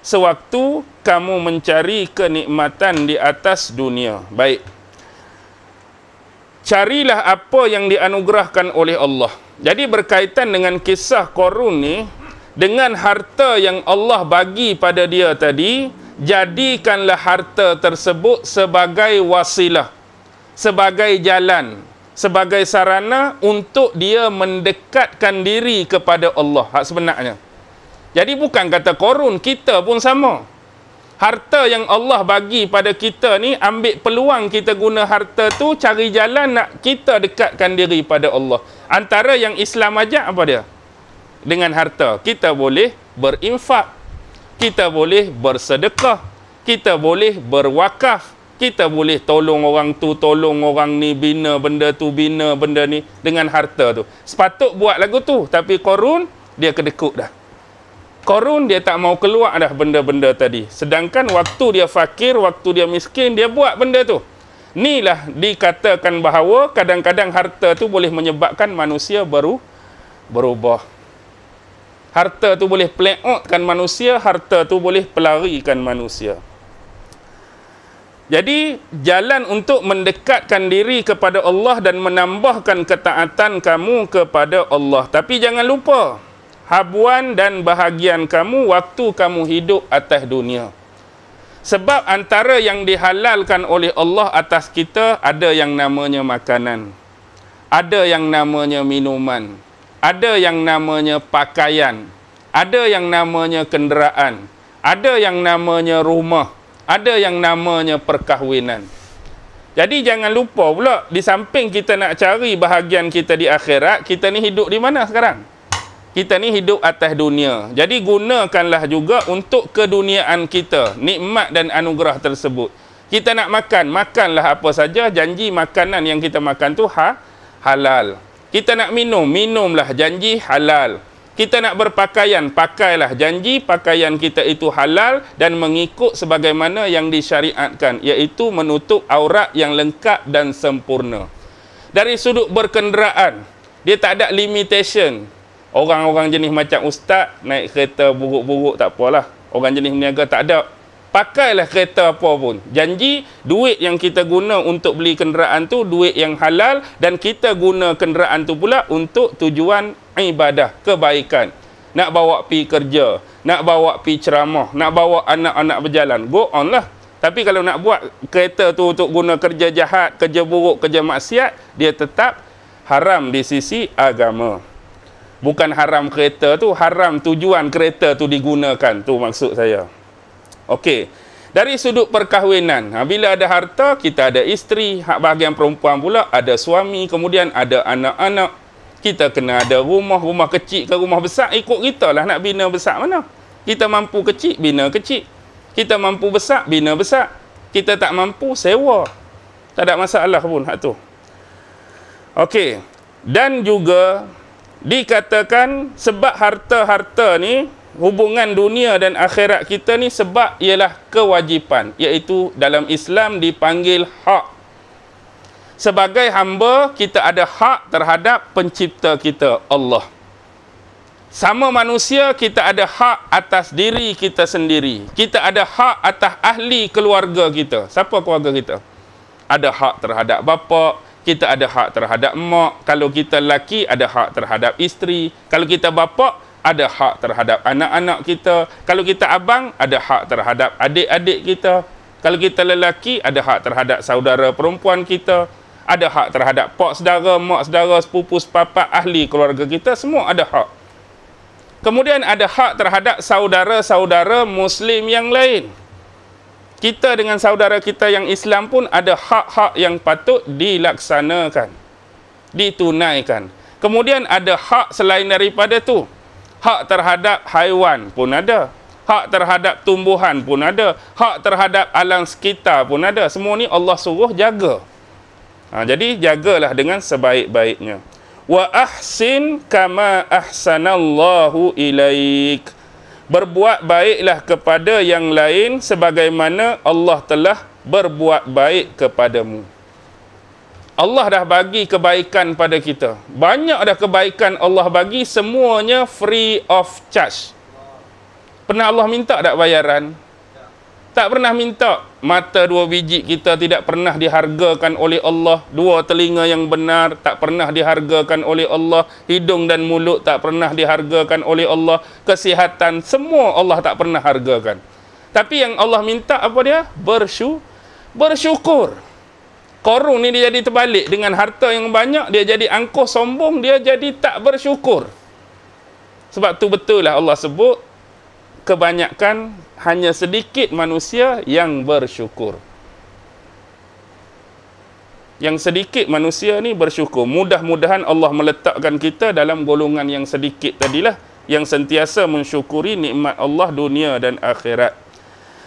sewaktu kamu mencari kenikmatan di atas dunia. Baik. Carilah apa yang dianugerahkan oleh Allah. Jadi berkaitan dengan kisah Qarun ni, dengan harta yang Allah bagi pada dia tadi, jadikanlah harta tersebut sebagai wasilah, sebagai jalan, sebagai sarana untuk dia mendekatkan diri kepada Allah. Hak sebenarnya. Jadi bukan kata Qarun, kita pun sama. Harta yang Allah bagi pada kita ni, ambil peluang kita guna harta tu, cari jalan nak kita dekatkan diri pada Allah. Antara yang Islam ajak apa dia? Dengan harta, kita boleh berinfak, kita boleh bersedekah, kita boleh berwakaf, kita boleh tolong orang tu, tolong orang ni, bina benda tu, bina benda ni dengan harta tu. Sepatut buat lagu tu, tapi Qarun dia kedekut dah. Qarun dia tak mau keluar dah benda-benda tadi. Sedangkan waktu dia fakir, waktu dia miskin, dia buat benda tu. Inilah dikatakan bahawa kadang-kadang harta tu boleh menyebabkan manusia berubah. Harta tu boleh play outkan manusia, harta tu boleh pelarikan manusia. Jadi, jalan untuk mendekatkan diri kepada Allah dan menambahkan ketaatan kamu kepada Allah. Tapi jangan lupa, habuan dan bahagian kamu waktu kamu hidup atas dunia. Sebab antara yang dihalalkan oleh Allah atas kita, ada yang namanya makanan, ada yang namanya minuman, ada yang namanya pakaian, ada yang namanya kenderaan, ada yang namanya rumah, ada yang namanya perkahwinan. Jadi jangan lupa pula, di samping kita nak cari bahagian kita di akhirat, kita ni hidup di mana sekarang? Kita ni hidup atas dunia. Jadi gunakanlah juga untuk keduniaan kita, nikmat dan anugerah tersebut. Kita nak makan, makanlah apa saja, janji makanan yang kita makan tu halal. Kita nak minum, minumlah, janji halal. Kita nak berpakaian, pakailah, janji pakaian kita itu halal dan mengikut sebagaimana yang disyariatkan, iaitu menutup aurat yang lengkap dan sempurna. Dari sudut berkenderaan, dia tak ada limitation. Orang-orang jenis macam ustaz naik kereta buruk-buruk tak apalah. Orang jenis meniaga tak ada. Pakailah kereta apa pun. Janji duit yang kita guna untuk beli kenderaan tu duit yang halal, dan kita guna kenderaan tu pula untuk tujuan ibadah, kebaikan. Nak bawa pi kerja, nak bawa pi ceramah, nak bawa anak-anak berjalan, go on lah. Tapi kalau nak buat kereta tu untuk guna kerja jahat, kerja buruk, kerja maksiat, dia tetap haram di sisi agama. Bukan haram kereta tu, haram tujuan kereta tu digunakan. Tu maksud saya. Okey. Dari sudut perkahwinan, bila ada harta, kita ada isteri. Hak bahagian perempuan pula ada suami, kemudian ada anak-anak. Kita kena ada rumah kecil ke rumah besar, ikut kita lah nak bina besar mana. Kita mampu kecil, bina kecil. Kita mampu besar, bina besar. Kita tak mampu, sewa. Tak ada masalah pun hak tu. Okey. Dan juga dikatakan sebab harta-harta ni, hubungan dunia dan akhirat kita ni sebab ialah kewajipan, iaitu dalam Islam dipanggil hak. Sebagai hamba, kita ada hak terhadap pencipta kita, Allah. Sama manusia, kita ada hak atas diri kita sendiri. Kita ada hak atas ahli keluarga kita. Siapa keluarga kita? Ada hak terhadap bapa, kita ada hak terhadap mak. Kalau kita lelaki, ada hak terhadap isteri. Kalau kita bapa, ada hak terhadap anak-anak kita. Kalau kita abang, ada hak terhadap adik-adik kita. Kalau kita lelaki, ada hak terhadap saudara perempuan kita. Ada hak terhadap pak saudara, mak saudara, sepupu, sepapak, ahli keluarga kita. Semua ada hak. Kemudian ada hak terhadap saudara-saudara Muslim yang lain. Kita dengan saudara kita yang Islam pun ada hak-hak yang patut dilaksanakan, ditunaikan. Kemudian ada hak selain daripada tu. Hak terhadap haiwan pun ada. Hak terhadap tumbuhan pun ada. Hak terhadap alam sekitar pun ada. Semua ni Allah suruh jaga. Jadi jagalah dengan sebaik-baiknya. Wa ahsin kama ahsanallahu ilaik. Berbuat baiklah kepada yang lain sebagaimana Allah telah berbuat baik kepadamu. Allah dah bagi kebaikan pada kita. Banyak dah kebaikan Allah bagi, semuanya free of charge. Pernah Allah minta tak bayaran? Tak pernah minta. Mata 2 biji kita tidak pernah dihargakan oleh Allah. 2 telinga yang benar tak pernah dihargakan oleh Allah. Hidung dan mulut tak pernah dihargakan oleh Allah. Kesihatan, semua Allah tak pernah hargakan. Tapi yang Allah minta apa dia? Bersyukur. Qarun ni dia jadi terbalik. Dengan harta yang banyak, dia jadi angkuh sombong. Dia jadi tak bersyukur. Sebab tu betul lah Allah sebut, kebanyakan hanya sedikit manusia yang bersyukur. Yang sedikit manusia ni bersyukur. Mudah-mudahan Allah meletakkan kita dalam golongan yang sedikit tadilah, yang sentiasa mensyukuri nikmat Allah dunia dan akhirat.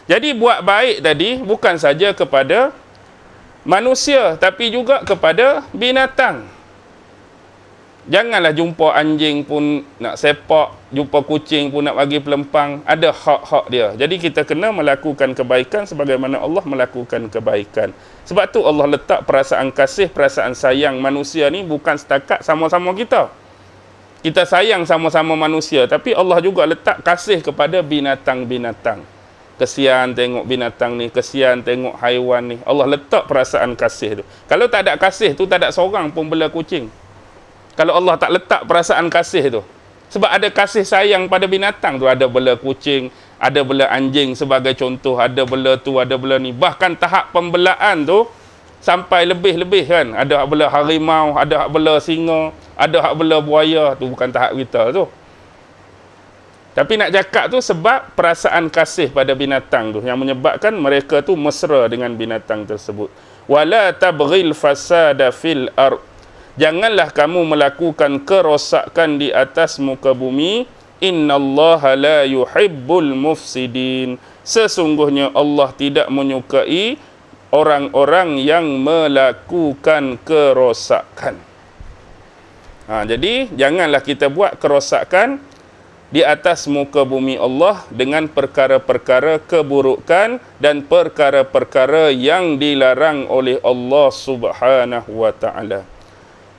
Jadi buat baik tadi bukan saja kepada manusia, tapi juga kepada binatang. Janganlah jumpa anjing pun nak sepak, jumpa kucing pun nak bagi pelempang. Ada hak-hak dia. Jadi kita kena melakukan kebaikan sebagaimana Allah melakukan kebaikan. Sebab tu Allah letak perasaan kasih, perasaan sayang manusia ni bukan setakat sama-sama kita. Kita sayang sama-sama manusia, tapi Allah juga letak kasih kepada binatang-binatang. Kesian tengok binatang ni, kesian tengok haiwan ni. Allah letak perasaan kasih tu. Kalau tak ada kasih tu, tak ada seorang pun bela kucing. Kalau Allah tak letak perasaan kasih tu. Sebab ada kasih sayang pada binatang tu. Ada bela kucing, ada bela anjing sebagai contoh. Ada bela tu, ada bela ni. Bahkan tahap pembelaan tu sampai lebih-lebih kan. Ada hak bela harimau, ada hak bela singa, ada hak bela buaya. Tu bukan tahap kita tu. Tapi nak cakap tu sebab perasaan kasih pada binatang tu yang menyebabkan mereka tu mesra dengan binatang tersebut. Wala tabghil fasada fil ard. Janganlah kamu melakukan kerosakan di atas muka bumi. Innallaha la yuhibbul mufsidin. Sesungguhnya Allah tidak menyukai orang-orang yang melakukan kerosakan. Jadi janganlah kita buat kerosakan di atas muka bumi Allah dengan perkara-perkara keburukan dan perkara-perkara yang dilarang oleh Allah Subhanahu wa taala.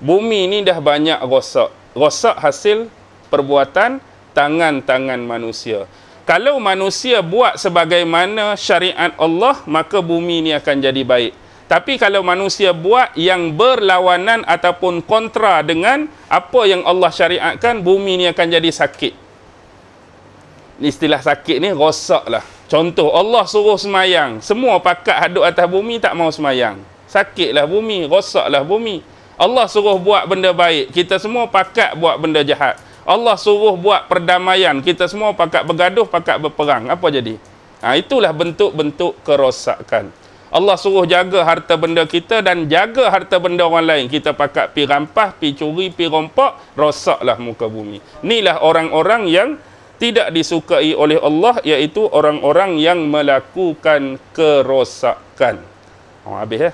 Bumi ni dah banyak rosak. Rosak hasil perbuatan tangan-tangan manusia. Kalau manusia buat sebagaimana syariat Allah, maka bumi ni akan jadi baik. Tapi kalau manusia buat yang berlawanan ataupun kontra dengan apa yang Allah syariatkan, bumi ni akan jadi sakit. Istilah sakit ni rosak lah. Contoh, Allah suruh semayang. Semua pakat hadut atas bumi tak mau semayang. Sakitlah bumi, rosaklah bumi. Allah suruh buat benda baik, kita semua pakat buat benda jahat. Allah suruh buat perdamaian, kita semua pakat bergaduh, pakat berperang. Apa jadi? Itulah bentuk-bentuk kerosakan. Allah suruh jaga harta benda kita dan jaga harta benda orang lain. Kita pakat pi rampas, pi curi, pi rompak, rosaklah muka bumi. Inilah orang-orang yang tidak disukai oleh Allah, iaitu orang-orang yang melakukan kerosakan. Oh, habis ya?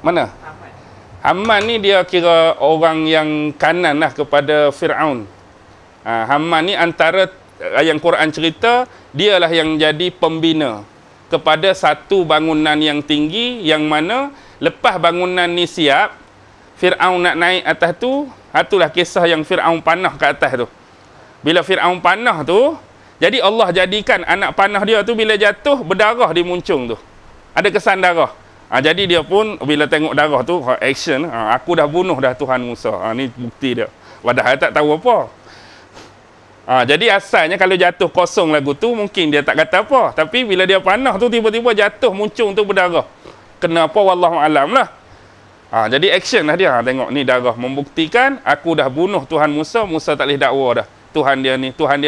Mana? Haman ni dia kira orang yang kanan lah kepada Fir'aun. Haman ni antara yang Quran cerita, dialah yang jadi pembina kepada satu bangunan yang tinggi, yang mana lepas bangunan ni siap, Fir'aun nak naik atas tu, itulah kisah yang Fir'aun panah ke atas tu. Bila Fir'aun panah tu, jadi Allah jadikan anak panah dia tu bila jatuh, berdarah di muncung tu. Ada kesan darah. Jadi dia pun bila tengok darah tu, action, aku dah bunuh dah Tuhan Musa. Ni bukti dia. Padahal tak tahu apa. Jadi asalnya kalau jatuh kosong lagu tu, mungkin dia tak kata apa. Tapi bila dia panah tu, tiba-tiba jatuh, muncung tu berdarah. Kenapa? Wallahualam lah. Jadi action lah dia. Tengok ni darah. Membuktikan aku dah bunuh Tuhan Musa. Musa tak boleh dakwa dah. Tuhan dia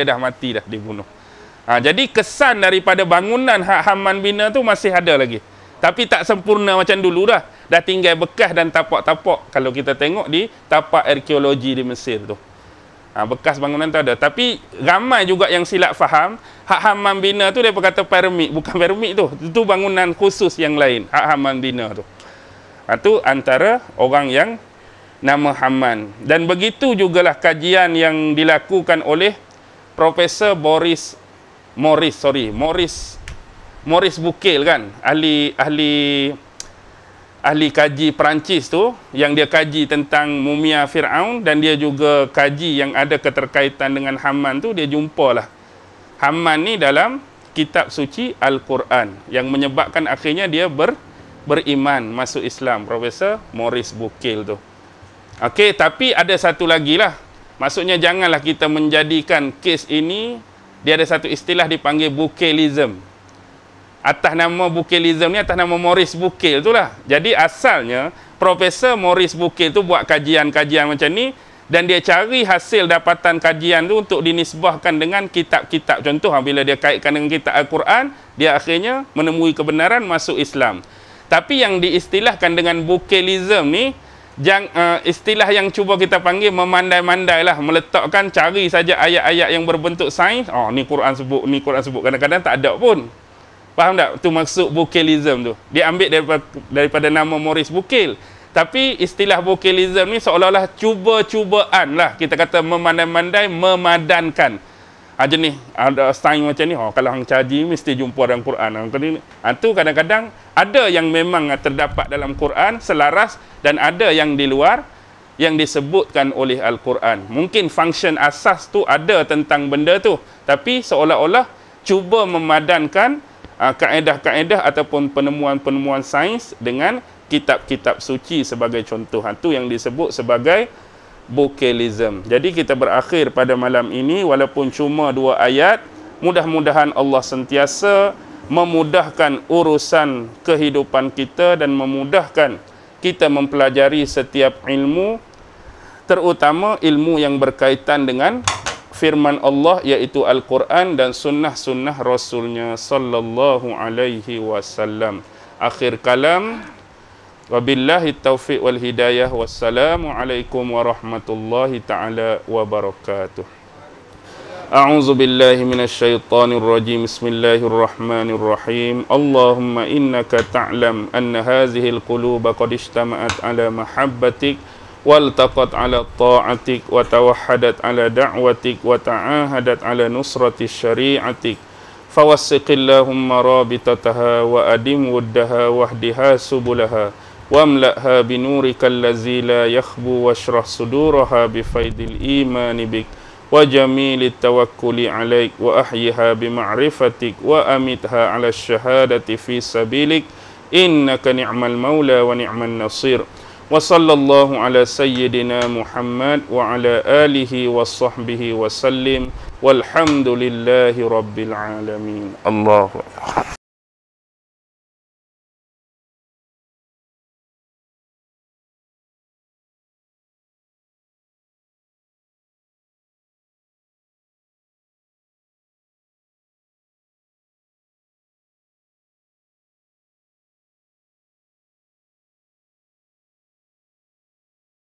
dah mati dah, dibunuh. Jadi kesan daripada bangunan Haman bina tu masih ada lagi. Tapi tak sempurna macam dulu dah. Dah tinggal bekas dan tapak-tapak. Kalau kita tengok di tapak arkeologi di Mesir tu. Bekas bangunan tu ada. Tapi ramai juga yang silap faham. Hak Haman bina tu dia berkata piramid. Bukan piramid tu. Itu bangunan khusus yang lain. Hak Haman bina tu. Itu antara orang yang nama Haman. Dan begitu jugalah kajian yang dilakukan oleh Profesor Maurice Bucaille kan, ahli kaji Perancis tu, yang dia kaji tentang mumia Fir'aun, dan dia juga kaji yang ada keterkaitan dengan Haman tu. Dia jumpalah Haman ni dalam kitab suci Al-Quran, yang menyebabkan akhirnya dia beriman masuk Islam, Profesor Maurice Bucaille tu. Okey, tapi ada satu lagi lah. Maksudnya janganlah kita menjadikan kes ini, dia ada satu istilah dipanggil Bucaillism. Atas nama Bucaillism ni, atas nama Maurice Bucaille tu lah. Jadi asalnya Profesor Maurice Bucaille tu buat kajian-kajian macam ni, dan dia cari hasil dapatan kajian tu untuk dinisbahkan dengan kitab-kitab. Contoh, bila dia kaitkan dengan kitab Al-Quran, dia akhirnya menemui kebenaran, masuk Islam. Tapi yang diistilahkan dengan Bucaillism ni, istilah yang cuba kita panggil memandai-mandai lah, meletakkan, cari saja ayat-ayat yang berbentuk sains. Ni Quran sebut, ni Quran sebut. Kadang-kadang tak ada pun. Faham tak? Itu maksud Bucaillism tu. Dia ambil daripada nama Maurice Bucaille. Tapi istilah Bucaillism ni seolah-olah cuba-cubaan lah. Kita kata memandai-mandai, memadankan. Jenis ada sains macam ni. Kalau hang caji mesti jumpa dalam Quran. Itu kadang-kadang ada yang memang terdapat dalam Quran selaras, dan ada yang di luar yang disebutkan oleh Al-Quran. Mungkin function asas tu ada tentang benda tu, tapi seolah-olah cuba memadankan kaedah-kaedah ataupun penemuan-penemuan sains dengan kitab-kitab suci sebagai contoh. Itu yang disebut sebagai Bucaillism. Jadi kita berakhir pada malam ini walaupun cuma 2 ayat. Mudah-mudahan Allah sentiasa memudahkan urusan kehidupan kita dan memudahkan kita mempelajari setiap ilmu, terutama ilmu yang berkaitan dengan firman Allah, iaitu Al-Quran dan sunnah-sunnah Rasulnya sallallahu alaihi wasallam. Akhir kalam, wabillahi taufiq wal hidayah, wassalamualaikum warahmatullahi ta'ala wabarakatuh. A'udzu billahi minasyaitonir rajim. Bismillahirrahmanirrahim. Allahumma innaka ta'lam anna hadhil quluba qad ijtama'at ala mahabbatik والتقت على طاعتك وتوحدت على دعوتك وتعاهدت على نصرة شريعتك فوثق اللهم رابطتها وأدم ودها واهدها سبلها واملأها بنورك الذي لا يخبو واشرح صدورها بفيض الإيمان بك وجميل التوكل عليك وأحيها بمعرفتك وأمتها على الشهادة في سبيلك إنك نعم المولى ونعم النصير. وصلى الله على سيدنا محمد وعلى آله وصحبه وسلم والحمد لله رب العالمين. الله أكبر.